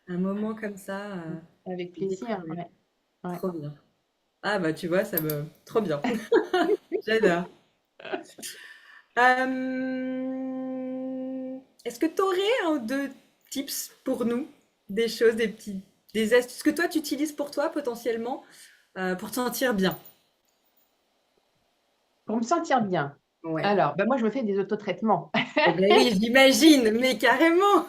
[SPEAKER 3] un moment comme ça,
[SPEAKER 2] avec
[SPEAKER 3] et
[SPEAKER 2] plaisir.
[SPEAKER 3] découvrir.
[SPEAKER 2] Ouais, ouais.
[SPEAKER 3] Trop bien. Ah bah tu vois, ça me... Trop bien. J'adore. Est-ce que tu aurais un ou deux tips pour nous? Des choses, des petits, des astuces que toi tu utilises pour toi potentiellement pour te sentir bien?
[SPEAKER 2] Pour me sentir bien.
[SPEAKER 3] Ouais.
[SPEAKER 2] Alors, ben moi, je me fais des autotraitements.
[SPEAKER 3] Eh ben oui, j'imagine, mais carrément.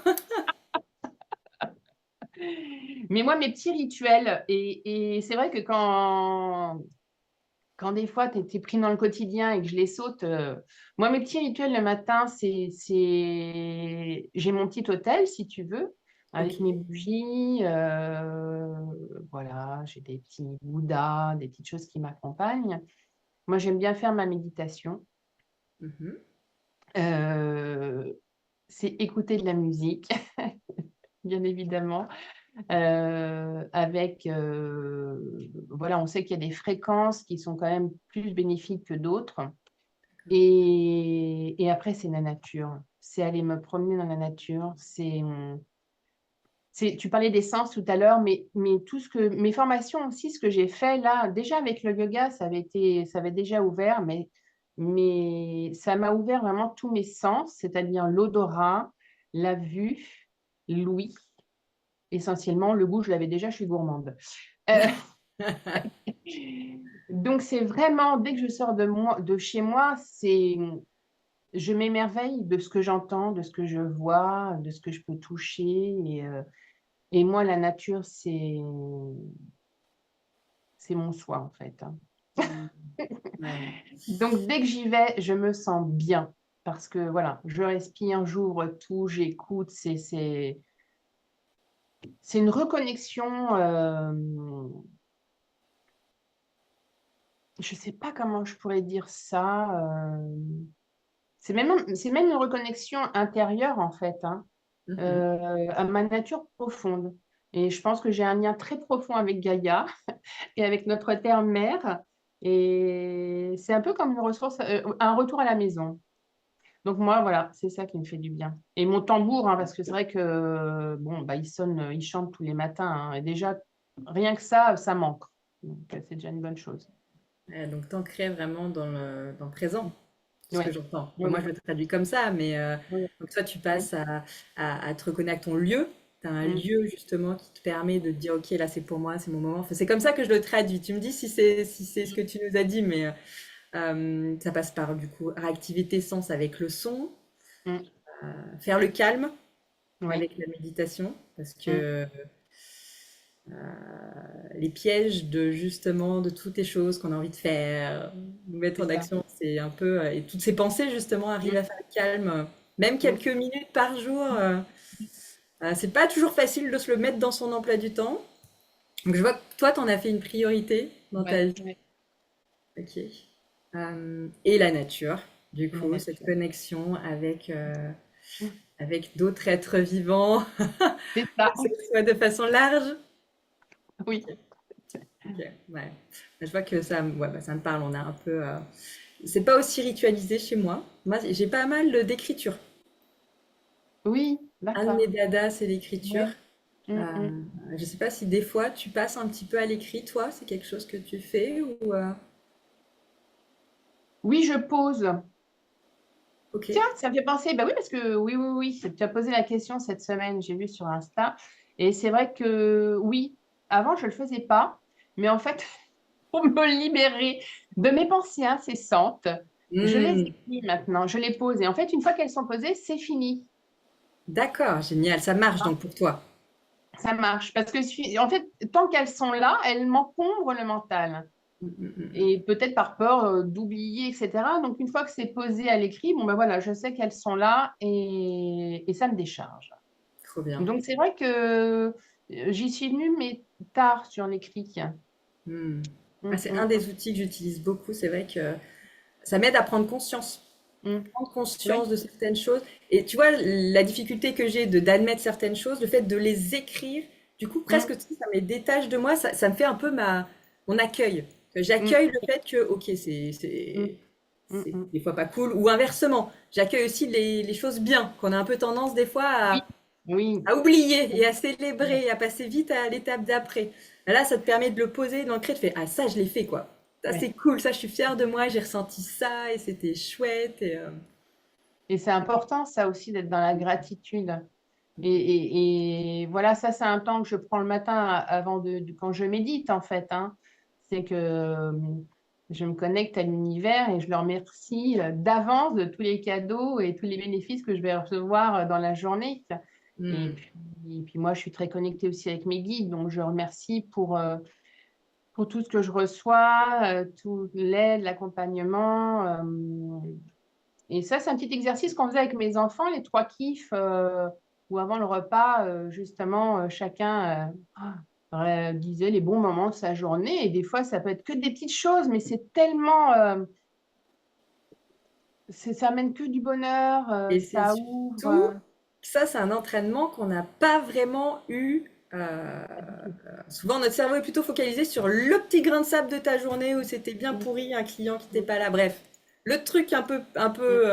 [SPEAKER 2] Mais moi, mes petits rituels, et c'est vrai que quand des fois, tu es pris dans le quotidien et que je les saute, moi, mes petits rituels le matin, j'ai mon petit hôtel, si tu veux,
[SPEAKER 3] Ok.
[SPEAKER 2] avec mes bougies. Voilà, j'ai des petits bouddhas, des petites choses qui m'accompagnent. Moi, j'aime bien faire ma méditation.
[SPEAKER 3] Mhm.
[SPEAKER 2] Euh, c'est écouter de la musique, bien évidemment. Voilà, on sait qu'il y a des fréquences qui sont quand même plus bénéfiques que d'autres. Et après, c'est la nature. C'est aller me promener dans la nature. Tu parlais des sens tout à l'heure, mais mes formations aussi, ce que j'ai fait là, déjà avec le yoga, ça avait déjà ouvert, mais ça m'a ouvert vraiment tous mes sens, c'est-à-dire l'odorat, la vue, l'ouïe. Essentiellement, le goût, je l'avais déjà, je suis gourmande. Euh, donc, c'est vraiment, dès que je sors de chez moi, je m'émerveille de ce que j'entends, de ce que je vois, de ce que je peux toucher. Et moi, la nature, c'est mon soi, en fait, hein.
[SPEAKER 3] Mm. Ouais.
[SPEAKER 2] Donc, dès que j'y vais, je me sens bien. Parce que, voilà, je respire, j'ouvre tout, j'écoute. C'est une reconnexion. Je ne sais pas comment je pourrais dire ça. C'est même une reconnexion intérieure, en fait, hein,
[SPEAKER 3] Mhm.
[SPEAKER 2] à ma nature profonde. Et je pense que j'ai un lien très profond avec Gaïa et avec notre terre-mère. Et c'est un peu comme une ressource, un retour à la maison. Donc moi, voilà, c'est ça qui me fait du bien. Et mon tambour, hein, parce que c'est vrai que bon, bah, il sonne, il chante tous les matins, hein, et déjà, rien que ça manque. Donc c'est déjà une bonne chose.
[SPEAKER 3] Ouais, donc t'ancrer vraiment dans le présent, c'est ce
[SPEAKER 2] Oui,
[SPEAKER 3] que j'entends. Enfin,
[SPEAKER 2] oui,
[SPEAKER 3] moi, je le traduis comme ça, mais
[SPEAKER 2] oui,
[SPEAKER 3] donc toi, tu
[SPEAKER 2] oui.
[SPEAKER 3] passes à te reconnecter à ton lieu. Tu as un
[SPEAKER 2] Mm.
[SPEAKER 3] lieu justement qui te permet de te dire, OK, là, c'est pour moi, c'est mon moment. Enfin, c'est comme ça que je le traduis. Tu me dis si c'est ce que tu nous as dit, mais ça passe par du coup réactiver tes sens avec le son,
[SPEAKER 2] Mm.
[SPEAKER 3] faire le calme
[SPEAKER 2] Oui.
[SPEAKER 3] avec la méditation, parce
[SPEAKER 2] Mm.
[SPEAKER 3] que les pièges de justement de toutes les choses qu'on a envie de faire, nous mettre
[SPEAKER 2] C'est
[SPEAKER 3] en
[SPEAKER 2] ça.
[SPEAKER 3] action, c'est un peu et toutes ces pensées justement arrivent
[SPEAKER 2] Mm.
[SPEAKER 3] à faire le calme, même
[SPEAKER 2] Mm.
[SPEAKER 3] quelques minutes par jour, C'est pas toujours facile de se le mettre dans son emploi du temps. Donc, je vois que toi, tu en as fait une priorité dans ta
[SPEAKER 2] Ouais,
[SPEAKER 3] vie.
[SPEAKER 2] ouais.
[SPEAKER 3] Ok. Et la nature, du
[SPEAKER 2] La
[SPEAKER 3] coup, cette
[SPEAKER 2] nature.
[SPEAKER 3] connexion avec,
[SPEAKER 2] Mm.
[SPEAKER 3] avec d'autres êtres vivants,
[SPEAKER 2] C'est ça.
[SPEAKER 3] que ce soit de façon large.
[SPEAKER 2] Oui.
[SPEAKER 3] Ok, ouais. Je vois que ça, ouais, bah, ça me parle. On a un peu. C'est pas aussi ritualisé chez moi. Moi, j'ai pas mal d'écriture.
[SPEAKER 2] Oui,
[SPEAKER 3] Un de mes
[SPEAKER 2] d'accord.
[SPEAKER 3] dadas, c'est l'écriture.
[SPEAKER 2] Ouais. Mm, mm.
[SPEAKER 3] Je sais pas si des fois tu passes un petit peu à l'écrit, toi, c'est quelque chose que tu fais ou
[SPEAKER 2] Oui, je pose.
[SPEAKER 3] ok.
[SPEAKER 2] Tiens, ça me fait penser, bah oui, parce que oui, oui, oui, tu as posé la question cette semaine, j'ai vu sur Insta. Et c'est vrai que oui, avant, je ne le faisais pas. Mais en fait, pour me libérer de mes pensées incessantes, je les
[SPEAKER 3] Hmm,
[SPEAKER 2] écris maintenant, je les pose. Et en fait, une fois qu'elles sont posées, c'est fini.
[SPEAKER 3] d'accord, génial, ça marche donc pour toi.
[SPEAKER 2] Ça marche. Parce que, en fait, tant qu'elles sont là, elles m'encombrent le mental.
[SPEAKER 3] Hmm, hmm, hmm, hmm.
[SPEAKER 2] Et peut-être par peur d'oublier, etc. Donc, une fois que c'est posé à l'écrit, bon, ben voilà, je sais qu'elles sont là et ça me décharge.
[SPEAKER 3] Trop bien.
[SPEAKER 2] Donc, c'est vrai que j'y suis venue, mais tard sur l'écrit.
[SPEAKER 3] Hmm. Ah,
[SPEAKER 2] Mm,
[SPEAKER 3] c'est un
[SPEAKER 2] mm,
[SPEAKER 3] des outils que j'utilise beaucoup. C'est vrai que ça m'aide à prendre conscience.
[SPEAKER 2] mm.
[SPEAKER 3] Prendre conscience
[SPEAKER 2] Oui,
[SPEAKER 3] de certaines choses. Et tu vois, la difficulté que j'ai d'admettre certaines choses, le fait de les écrire, du coup,
[SPEAKER 2] mm,
[SPEAKER 3] presque tu sais, ça me détache de moi, ça me fait un peu mon accueil.
[SPEAKER 2] mm,
[SPEAKER 3] J'accueille le fait que, ok,
[SPEAKER 2] mm, mm,
[SPEAKER 3] c'est
[SPEAKER 2] mm.
[SPEAKER 3] des fois pas cool, ou inversement, j'accueille aussi les choses bien, qu'on a un peu tendance des fois
[SPEAKER 2] Oui, oui,
[SPEAKER 3] à oublier et à célébrer et à passer vite à l'étape d'après. Là, ça te permet de le poser, de l'ancrer, de faire, ah, ça, je l'ai fait, quoi. Ça,
[SPEAKER 2] ouais.
[SPEAKER 3] c'est cool, ça, je suis fière de moi, j'ai ressenti ça et c'était chouette.
[SPEAKER 2] Et c'est important, ça aussi, d'être dans la gratitude. Et voilà, ça, c'est un temps que je prends le matin avant quand je médite, en fait, hein. C'est que je me connecte à l'univers et je leur remercie d'avance de tous les cadeaux et tous les bénéfices que je vais recevoir dans la journée. Et
[SPEAKER 3] Hmm.
[SPEAKER 2] puis, et puis moi, je suis très connectée aussi avec mes guides, donc je remercie pour tout ce que je reçois, toute l'aide, l'accompagnement. Et ça, c'est un petit exercice qu'on faisait avec mes enfants, les trois kiffs, où avant le repas, justement, chacun disait les bons moments de sa journée. Et des fois, ça peut être que des petites choses, mais c'est tellement, ça amène que du bonheur,
[SPEAKER 3] Et c'est
[SPEAKER 2] ça ouvre.
[SPEAKER 3] surtout, ça c'est un entraînement qu'on n'a pas vraiment eu.
[SPEAKER 2] Pas du tout.
[SPEAKER 3] Souvent notre cerveau est plutôt focalisé sur le petit grain de sable de ta journée où c'était bien
[SPEAKER 2] Mm,
[SPEAKER 3] pourri, un client qui n'était
[SPEAKER 2] mm,
[SPEAKER 3] pas là, bref. Le truc un
[SPEAKER 2] mm,
[SPEAKER 3] peu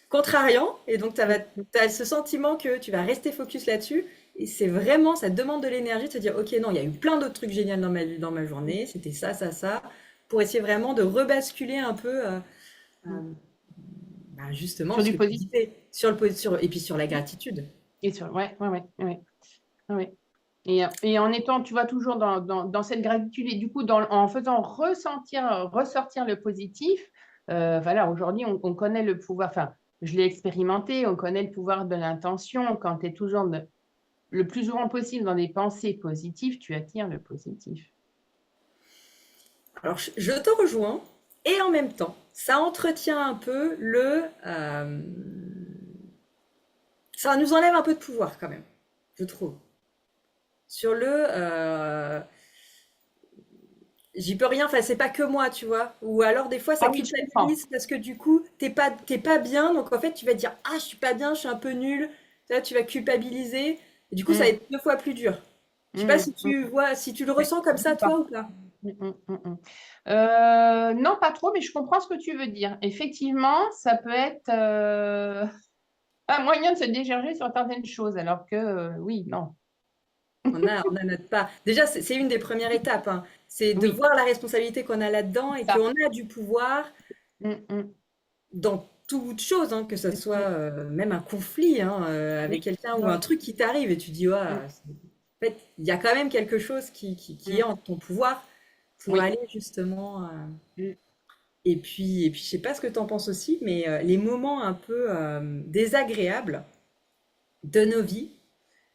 [SPEAKER 3] contrariant, et donc tu
[SPEAKER 2] mm, mm.
[SPEAKER 3] as ce sentiment que tu vas rester focus là-dessus, et c'est vraiment, ça te demande de l'énergie de se dire, ok, non, il y a eu plein d'autres trucs géniaux dans ma journée, c'était ça, pour essayer vraiment de rebasculer un peu
[SPEAKER 2] Mm.
[SPEAKER 3] euh, bah, justement,
[SPEAKER 2] Sur
[SPEAKER 3] ce
[SPEAKER 2] du
[SPEAKER 3] que tu
[SPEAKER 2] positif.
[SPEAKER 3] disais, et puis sur la gratitude.
[SPEAKER 2] Et sur, ouais, ouais, ouais, ouais, ouais. Et en étant, tu vois, toujours dans cette gratitude et du coup, en faisant ressortir le positif, voilà, aujourd'hui, on connaît le pouvoir, enfin, je l'ai expérimenté, on connaît le pouvoir de l'intention. Quand tu es toujours le plus souvent possible dans des pensées positives, tu attires le positif.
[SPEAKER 3] Alors, je te rejoins, et en même temps, ça entretient un peu ça nous enlève un peu de pouvoir quand même, je trouve. Sur j'y peux rien, enfin, c'est pas que moi, tu vois. Ou alors, des fois, ça
[SPEAKER 2] Ah oui, je comprends.
[SPEAKER 3] culpabilise parce que du coup, t'es pas bien, donc en fait, tu vas te dire, ah, je suis pas bien, je suis un peu nulle. Là, tu vas culpabiliser, et du coup, ça va
[SPEAKER 2] Mm,
[SPEAKER 3] être 2 fois plus dur. Je sais pas
[SPEAKER 2] mm,
[SPEAKER 3] si
[SPEAKER 2] mm.
[SPEAKER 3] tu vois, si tu le
[SPEAKER 2] Ouais,
[SPEAKER 3] ressens comme
[SPEAKER 2] je sais
[SPEAKER 3] ça,
[SPEAKER 2] pas.
[SPEAKER 3] toi, ou pas?
[SPEAKER 2] Mm, mm, mm, mm. Non, pas trop, mais je comprends ce que tu veux dire. Effectivement, ça peut être un moyen de se décharger sur certaines choses, alors que oui, non.
[SPEAKER 3] On a notre part. Déjà, c'est une des premières étapes, hein. C'est de
[SPEAKER 2] Oui,
[SPEAKER 3] voir la responsabilité qu'on a là-dedans
[SPEAKER 2] c'est
[SPEAKER 3] et
[SPEAKER 2] ça.
[SPEAKER 3] qu'on a du pouvoir
[SPEAKER 2] Mm, mm,
[SPEAKER 3] dans toute chose, hein, que ce soit
[SPEAKER 2] mm.
[SPEAKER 3] même un conflit hein, avec
[SPEAKER 2] Oui,
[SPEAKER 3] quelqu'un ou un
[SPEAKER 2] grave.
[SPEAKER 3] truc qui t'arrive et tu dis, ouais,
[SPEAKER 2] Mm,
[SPEAKER 3] en fait, il y a quand même quelque chose qui est
[SPEAKER 2] mm.
[SPEAKER 3] en ton pouvoir pour
[SPEAKER 2] Oui.
[SPEAKER 3] aller justement.
[SPEAKER 2] Mm,
[SPEAKER 3] Et puis, je sais pas ce que tu en penses aussi, mais les moments un peu désagréables de nos vies,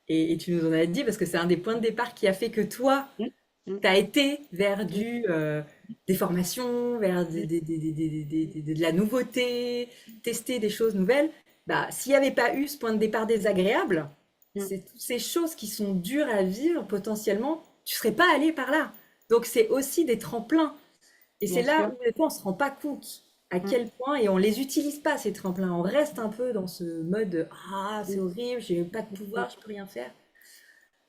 [SPEAKER 3] et tu nous en as dit parce que c'est un des points de départ qui a fait que toi,
[SPEAKER 2] mm, mm,
[SPEAKER 3] tu as été vers
[SPEAKER 2] mm,
[SPEAKER 3] des formations, vers
[SPEAKER 2] mm.
[SPEAKER 3] de la nouveauté, tester des choses nouvelles. Bah, s'il n'y avait pas eu ce point de départ désagréable,
[SPEAKER 2] Mm.
[SPEAKER 3] c'est toutes ces choses qui sont dures à vivre potentiellement, tu serais pas allé par là. Donc c'est aussi des tremplins. Et c'est
[SPEAKER 2] Bien
[SPEAKER 3] là
[SPEAKER 2] sûr.
[SPEAKER 3] où des fois on se rend pas compte à
[SPEAKER 2] Mm.
[SPEAKER 3] quel point, et on les utilise pas ces tremplins. On reste un peu dans ce mode ah c'est
[SPEAKER 2] Mm.
[SPEAKER 3] horrible, j'ai pas de
[SPEAKER 2] Mm.
[SPEAKER 3] pouvoir, je peux rien faire.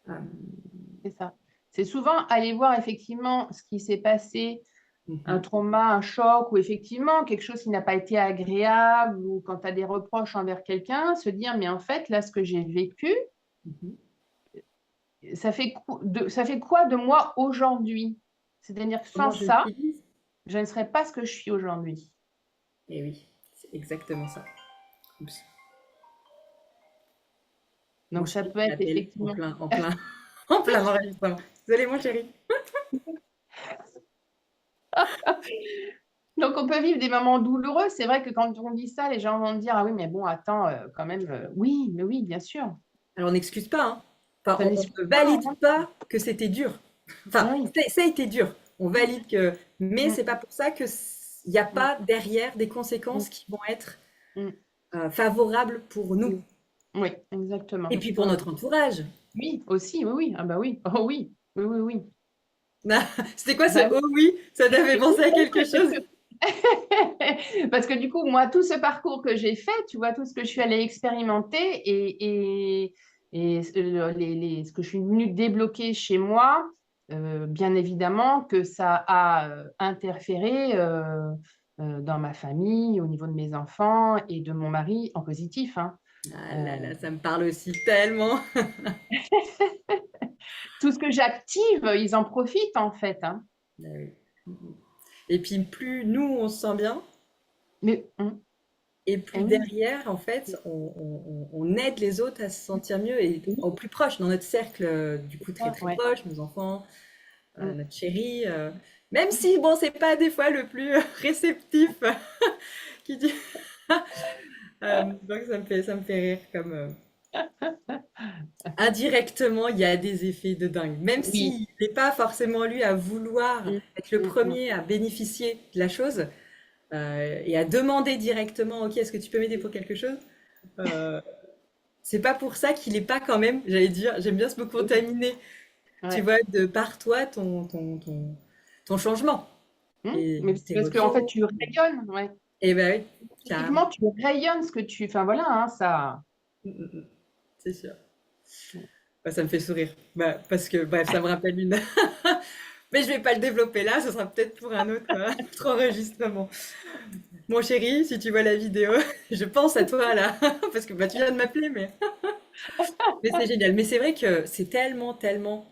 [SPEAKER 3] Euh,
[SPEAKER 2] C'est ça. C'est souvent aller voir effectivement ce qui s'est passé, un
[SPEAKER 3] mhm,
[SPEAKER 2] trauma, un choc, ou effectivement quelque chose qui n'a pas été agréable, ou quand tu as des reproches envers quelqu'un, se dire, mais en fait, là, ce que j'ai vécu,
[SPEAKER 3] mhm.
[SPEAKER 2] ça fait quoi de moi aujourd'hui? C'est-à-dire que sans
[SPEAKER 3] Comment je
[SPEAKER 2] ça,
[SPEAKER 3] l'utilise?
[SPEAKER 2] je ne serais pas ce que je suis aujourd'hui.
[SPEAKER 3] Et oui, c'est exactement ça. Oups. Mon
[SPEAKER 2] Donc, ça
[SPEAKER 3] chéri
[SPEAKER 2] peut
[SPEAKER 3] qui
[SPEAKER 2] être
[SPEAKER 3] m'appelle
[SPEAKER 2] effectivement.
[SPEAKER 3] en plein enregistrement. Désolée, mon chéri.
[SPEAKER 2] Donc, on peut vivre des moments douloureux. C'est vrai que quand on dit ça, les gens vont dire, ah oui, mais bon, attends, quand même, oui, mais oui, bien sûr.
[SPEAKER 3] Alors, on n'excuse pas, hein. Enfin,
[SPEAKER 2] Ça
[SPEAKER 3] on
[SPEAKER 2] n'excuse
[SPEAKER 3] ne
[SPEAKER 2] pas,
[SPEAKER 3] valide
[SPEAKER 2] hein.
[SPEAKER 3] pas que c'était dur. Enfin,
[SPEAKER 2] Oui.
[SPEAKER 3] ça a été dur. On valide que. Mais
[SPEAKER 2] Mm,
[SPEAKER 3] c'est pas pour ça que il n'y a
[SPEAKER 2] mm,
[SPEAKER 3] pas derrière des
[SPEAKER 2] mm,
[SPEAKER 3] conséquences qui vont être
[SPEAKER 2] mm.
[SPEAKER 3] favorables pour nous.
[SPEAKER 2] Oui,
[SPEAKER 3] Et
[SPEAKER 2] exactement.
[SPEAKER 3] puis pour
[SPEAKER 2] Ouais.
[SPEAKER 3] notre entourage.
[SPEAKER 2] Oui, aussi, oui, oui. Ah bah oui. Oh oui, oui, oui, oui.
[SPEAKER 3] C'était quoi ce
[SPEAKER 2] Bah
[SPEAKER 3] oh oui? Ça t'avait pensé à quelque
[SPEAKER 2] oui,
[SPEAKER 3] chose?
[SPEAKER 2] parce que du coup, moi, tout ce parcours que j'ai fait, tu vois, tout ce que je suis allée expérimenter et ce que je suis venue débloquer chez moi, bien évidemment que ça a interféré dans ma famille, au niveau de mes enfants et de mon mari en positif, hein.
[SPEAKER 3] Ah là
[SPEAKER 2] Euh,
[SPEAKER 3] là, ça me parle aussi tellement.
[SPEAKER 2] tout ce que j'active, ils en profitent en fait, hein.
[SPEAKER 3] Ah oui. Et puis plus nous on se sent bien,
[SPEAKER 2] Mais,
[SPEAKER 3] et
[SPEAKER 2] eh
[SPEAKER 3] plus
[SPEAKER 2] oui,
[SPEAKER 3] derrière, en fait, on aide les autres à se sentir mieux et
[SPEAKER 2] oui,
[SPEAKER 3] au plus proche, dans notre cercle, du coup,
[SPEAKER 2] c'est
[SPEAKER 3] très
[SPEAKER 2] ça,
[SPEAKER 3] très
[SPEAKER 2] ouais.
[SPEAKER 3] proche, nos enfants,
[SPEAKER 2] Mm.
[SPEAKER 3] notre chérie. Même si, bon, c'est pas des fois le plus réceptif qui dit. Donc ça me fait rire comme. Indirectement, il y a des effets de dingue. Même
[SPEAKER 2] Oui.
[SPEAKER 3] s'il n'est pas forcément lui à vouloir
[SPEAKER 2] Mm,
[SPEAKER 3] être le
[SPEAKER 2] mm, mm.
[SPEAKER 3] premier à bénéficier de la chose et à demander directement, OK, est-ce que tu peux m'aider pour quelque chose? Euh, c'est pas pour ça qu'il est pas quand même, j'allais dire, j'aime bien ce mot contaminé, tu
[SPEAKER 2] Ouais.
[SPEAKER 3] vois, de par toi, ton changement et
[SPEAKER 2] Mais c'est
[SPEAKER 3] tes
[SPEAKER 2] parce qu'en fait,
[SPEAKER 3] retours.
[SPEAKER 2] tu rayonnes, ouais.
[SPEAKER 3] Et ben oui, carrément.
[SPEAKER 2] Typiquement, tu rayonnes ce que tu. Enfin voilà, hein, ça.
[SPEAKER 3] Mm, mm, mm. C'est sûr. Bah, ça me fait sourire. Bah, parce que, bref, ça me rappelle une. Mais je vais pas le développer là, ce sera peut-être pour un autre, autre enregistrement. Mon chéri, si tu vois la vidéo, je pense à toi là, parce que bah, tu viens de m'appeler, mais c'est génial. Mais c'est vrai que c'est tellement, tellement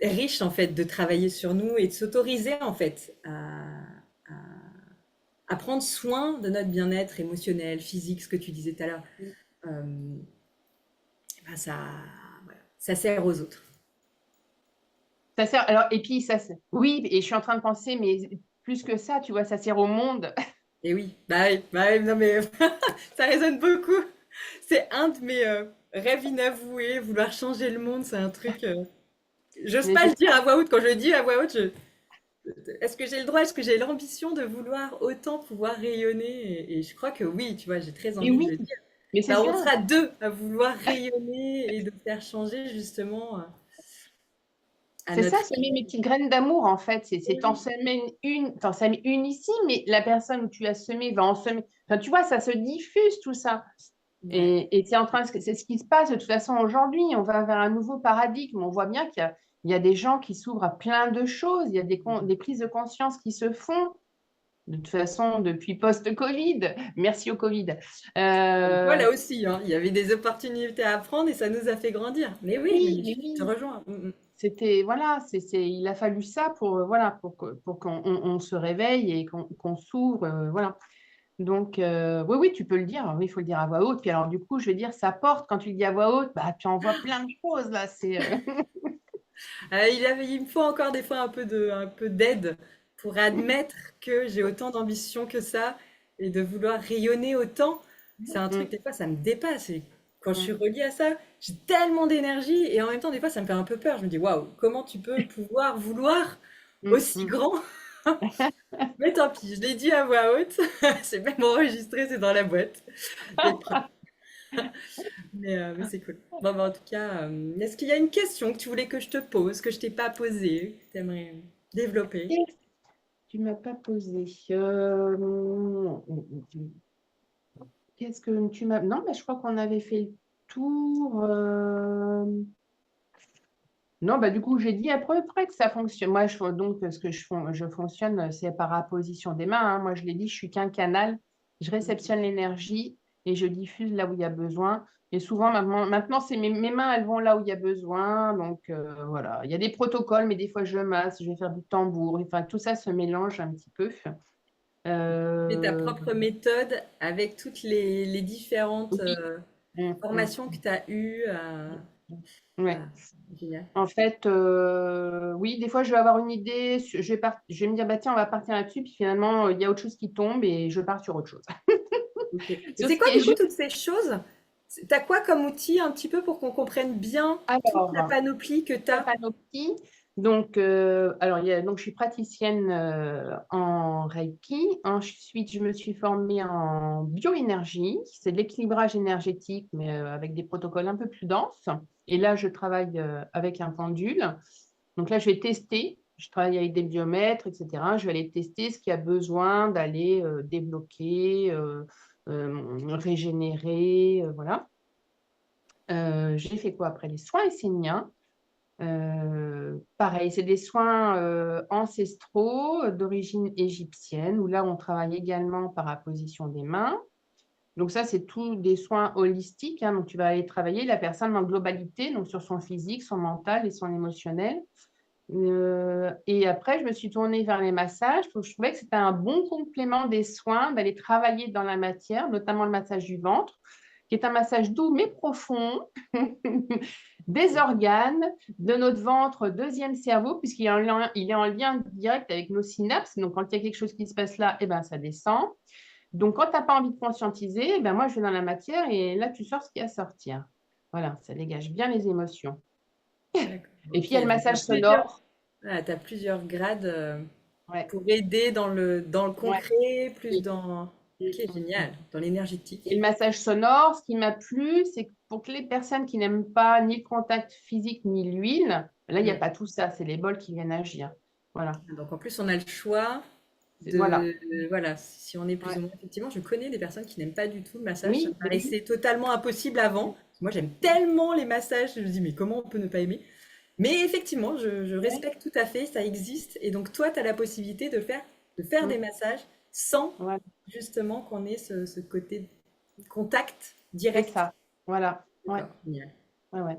[SPEAKER 3] riche en fait de travailler sur nous et de s'autoriser en fait à prendre soin de notre bien-être émotionnel, physique, ce que tu disais tout à l'heure. Euh, bah, voilà, ça sert aux autres.
[SPEAKER 2] Ça sert. Alors, et puis, oui, et je suis en train de penser, mais plus que ça, tu vois, ça sert au monde.
[SPEAKER 3] Et oui, bah oui, non mais ça résonne beaucoup. C'est un de mes rêves inavoués, vouloir changer le monde, c'est un truc. J'ose
[SPEAKER 2] Mais
[SPEAKER 3] pas
[SPEAKER 2] c'est
[SPEAKER 3] le dire à voix haute. Quand je le dis à voix haute, est-ce que j'ai le droit, est-ce que j'ai l'ambition de vouloir autant pouvoir rayonner et je crois que oui, tu vois, j'ai très
[SPEAKER 2] et
[SPEAKER 3] envie de
[SPEAKER 2] oui,
[SPEAKER 3] le dire.
[SPEAKER 2] mais c'est
[SPEAKER 3] Bah,
[SPEAKER 2] ça.
[SPEAKER 3] on sera deux à vouloir rayonner et de faire changer justement à
[SPEAKER 2] C'est ça,
[SPEAKER 3] notre.
[SPEAKER 2] semer mes petites graines d'amour, en fait.
[SPEAKER 3] Eh
[SPEAKER 2] T'en
[SPEAKER 3] oui.
[SPEAKER 2] sèmes t'en sèmes une ici, mais la personne où tu as semé va en semer. Enfin, tu vois, ça se diffuse, tout ça.
[SPEAKER 3] Ouais.
[SPEAKER 2] Et c'est ce qui se passe de toute façon aujourd'hui. On va vers un nouveau paradigme. On voit bien il y a des gens qui s'ouvrent à plein de choses. Il y a des prises de conscience qui se font. De toute façon, depuis post-Covid. Merci au Covid.
[SPEAKER 3] Comme quoi,
[SPEAKER 2] Euh,
[SPEAKER 3] là aussi, hein, il y avait des opportunités à prendre et ça nous a fait grandir. Mais oui,
[SPEAKER 2] oui,
[SPEAKER 3] mais
[SPEAKER 2] mais
[SPEAKER 3] je te
[SPEAKER 2] oui.
[SPEAKER 3] rejoins.
[SPEAKER 2] C'était, voilà, il a fallu ça pour, voilà, pour qu'on on se réveille et qu'on s'ouvre. Voilà. Donc, oui, oui, tu peux le dire. Oui, il faut le dire à voix haute. Puis alors, du coup, je veux dire, ça porte. Quand tu le dis à voix haute, bah, tu en vois plein de choses, là.
[SPEAKER 3] Il me faut encore des fois un peu d'aide pour admettre que j'ai autant d'ambition que ça et de vouloir rayonner autant. C'est un truc,
[SPEAKER 2] Mm,
[SPEAKER 3] des fois, ça me dépasse. Et quand je suis
[SPEAKER 2] mm,
[SPEAKER 3] reliée à ça, j'ai tellement d'énergie et en même temps, des fois, ça me fait un peu peur. Je me dis, waouh, comment tu peux pouvoir vouloir
[SPEAKER 2] mm,
[SPEAKER 3] aussi
[SPEAKER 2] mm.
[SPEAKER 3] grand? Mais tant pis, je l'ai dit à voix haute. C'est même enregistré, c'est dans la boîte. Et puis, Mais c'est cool. Bon, bah, en tout cas, est-ce qu'il y a une question que tu voulais que je te pose, que je t'ai pas posée, que tu aimerais développer?
[SPEAKER 2] Tu m'as pas posé. Qu'est-ce que tu m'as... Non, mais je crois qu'on avait fait le tour. Non, bah, du coup, j'ai dit à peu près que ça fonctionne. Moi, donc, ce que je fonctionne, c'est par apposition des mains, hein. Moi, je l'ai dit, je suis qu'un canal. Je réceptionne l'énergie et je diffuse là où il y a besoin. Et souvent, maintenant c'est mes mains, elles vont là où il y a besoin. Donc, voilà. Il y a des protocoles, mais des fois, je masse, je vais faire du tambour. Enfin, tout ça se mélange un petit peu.
[SPEAKER 3] Mais ta
[SPEAKER 2] Euh,
[SPEAKER 3] propre méthode avec toutes les différentes
[SPEAKER 2] oui. Mm, mm,
[SPEAKER 3] formations que tu as eues.
[SPEAKER 2] ouais.
[SPEAKER 3] Ah, génial.
[SPEAKER 2] En fait, oui, des fois, je vais avoir une idée, je vais me dire, bah, tiens, on va partir là-dessus, puis finalement, il y a autre chose qui tombe et je pars sur autre chose.
[SPEAKER 3] Ok. Et
[SPEAKER 2] Sur
[SPEAKER 3] c'est
[SPEAKER 2] ce
[SPEAKER 3] quoi
[SPEAKER 2] qui est
[SPEAKER 3] du coup
[SPEAKER 2] juste.
[SPEAKER 3] toutes ces choses? T'as quoi comme outil un petit peu pour qu'on comprenne bien toute la
[SPEAKER 2] Alors,
[SPEAKER 3] panoplie que tu
[SPEAKER 2] la
[SPEAKER 3] as?
[SPEAKER 2] panoplie. Donc, alors, donc, je suis praticienne en Reiki. Ensuite, je me suis formée en bioénergie. C'est de l'équilibrage énergétique, mais avec des protocoles un peu plus denses. Et là, je travaille avec un pendule. Donc là, je vais tester. Je travaille avec des biomètres, etc. Je vais aller tester ce qui a besoin d'aller débloquer, régénérer, voilà. J'ai fait quoi après? Les soins esséniens. Pareil, c'est des soins ancestraux d'origine égyptienne, où là, on travaille également par apposition des mains. Donc ça, c'est tout des soins holistiques, hein. Donc tu vas aller travailler la personne en globalité, donc sur son physique, son mental et son émotionnel. Et après, je me suis tournée vers les massages. Donc, je trouvais que c'était un bon complément des soins d'aller travailler dans la matière, notamment le massage du ventre, qui est un massage doux mais profond des organes, de notre ventre, deuxième cerveau, puisqu'il est il est en lien direct avec nos synapses. Donc, quand il y a quelque chose qui se passe là, eh ben, ça descend. Donc, quand tu n'as pas envie de conscientiser, eh ben, moi, je vais dans la matière et là, tu sors ce qu'il y a à sortir. Voilà, ça dégage bien les émotions.
[SPEAKER 3] D'accord.
[SPEAKER 2] Et puis,
[SPEAKER 3] Ok,
[SPEAKER 2] il y a le
[SPEAKER 3] donc tu as
[SPEAKER 2] massage
[SPEAKER 3] plusieurs,
[SPEAKER 2] sonore.
[SPEAKER 3] t'as plusieurs grades
[SPEAKER 2] Ouais,
[SPEAKER 3] pour aider dans le
[SPEAKER 2] ouais.
[SPEAKER 3] concret, plus
[SPEAKER 2] Et,
[SPEAKER 3] dans... Ok, génial, dans
[SPEAKER 2] et
[SPEAKER 3] l'énergétique.
[SPEAKER 2] le massage sonore, ce qui m'a plu, c'est que pour que les personnes qui n'aiment pas ni le contact physique ni l'huile, là, il n'y a
[SPEAKER 3] Mm.
[SPEAKER 2] pas tout ça, c'est les bols qui viennent agir. Voilà.
[SPEAKER 3] Donc en plus, on a le choix
[SPEAKER 2] Voilà.
[SPEAKER 3] voilà, si on est plus
[SPEAKER 2] Ouais.
[SPEAKER 3] ou moins. Effectivement, je connais des personnes qui n'aiment pas du tout le massage. Ça me
[SPEAKER 2] Oui, mais
[SPEAKER 3] paraissait totalement impossible avant. Moi, j'aime tellement les massages. Je me dis, mais comment on peut ne pas aimer? Mais effectivement, je
[SPEAKER 2] oui.
[SPEAKER 3] respecte tout à fait, ça existe. Et donc, toi, tu as la possibilité de faire des
[SPEAKER 2] Mm.
[SPEAKER 3] massages sans
[SPEAKER 2] Voilà.
[SPEAKER 3] justement qu'on ait ce côté contact
[SPEAKER 2] C'est
[SPEAKER 3] direct.
[SPEAKER 2] ça. Voilà. Ouais.
[SPEAKER 3] D'accord, génial.
[SPEAKER 2] Ouais, ouais.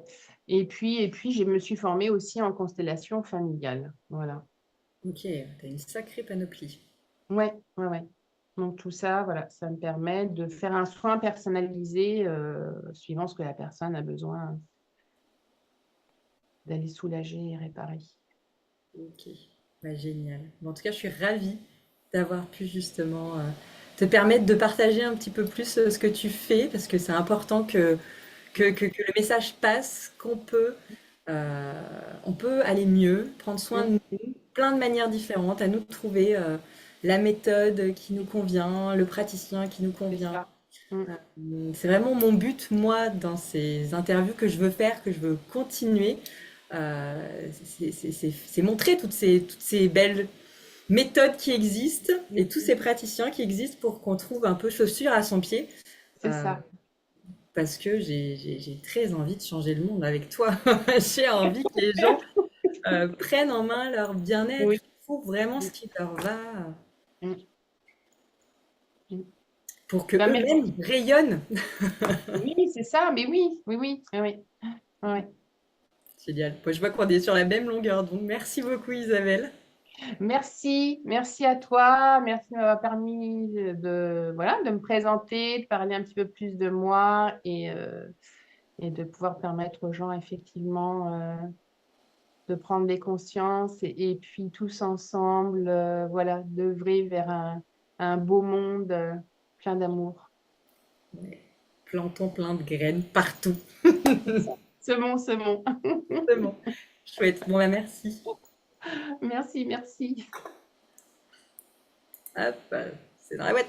[SPEAKER 2] Et puis, je me suis formée aussi en constellation familiale. Voilà.
[SPEAKER 3] Ok, tu as une sacrée panoplie.
[SPEAKER 2] Ouais, ouais, ouais. Donc tout ça, voilà, ça me permet de faire un soin personnalisé suivant ce que la personne a besoin d'aller soulager et réparer.
[SPEAKER 3] Ok, bah, génial. Bon, en tout cas, je suis ravie d'avoir pu justement te permettre de partager un petit peu plus ce que tu fais, parce que c'est important que le message passe, euh, on peut aller mieux, prendre soin de
[SPEAKER 2] Mm.
[SPEAKER 3] nous, plein de manières différentes, à nous de trouver la méthode qui nous convient, le praticien qui nous
[SPEAKER 2] C'est
[SPEAKER 3] convient.
[SPEAKER 2] ça. Mm.
[SPEAKER 3] C'est vraiment mon but, moi, dans ces interviews que je veux faire, que je veux continuer. C'est montrer toutes ces belles méthodes qui existent et tous ces praticiens qui existent pour qu'on trouve un peu chaussure à son pied.
[SPEAKER 2] C'est
[SPEAKER 3] Euh,
[SPEAKER 2] ça.
[SPEAKER 3] Parce que j'ai très envie de changer le monde avec toi. J'ai envie que les gens prennent en main leur bien-être,
[SPEAKER 2] Oui.
[SPEAKER 3] trouvent vraiment ce
[SPEAKER 2] Mm.
[SPEAKER 3] qui leur va
[SPEAKER 2] Mm. Mm.
[SPEAKER 3] pour que
[SPEAKER 2] Ben, merci.
[SPEAKER 3] eux-mêmes rayonnent.
[SPEAKER 2] Oui, c'est ça, mais oui, oui, oui, oui, oui. Ouais.
[SPEAKER 3] Génial. Moi, je vois qu'on est sur la même longueur, donc merci beaucoup Isabelle.
[SPEAKER 2] Merci, merci à toi, merci de m'avoir permis voilà, de me présenter, de parler un petit peu plus de moi et de pouvoir permettre aux gens effectivement de prendre des consciences et puis tous ensemble, voilà, d'œuvrer vers un beau monde plein d'amour.
[SPEAKER 3] Ouais. Plantons plein de graines partout.
[SPEAKER 2] C'est ça. Semons, semons.
[SPEAKER 3] C'est bon. Chouette. Bon, bah, merci.
[SPEAKER 2] Merci, merci.
[SPEAKER 3] Hop, c'est dans la boîte.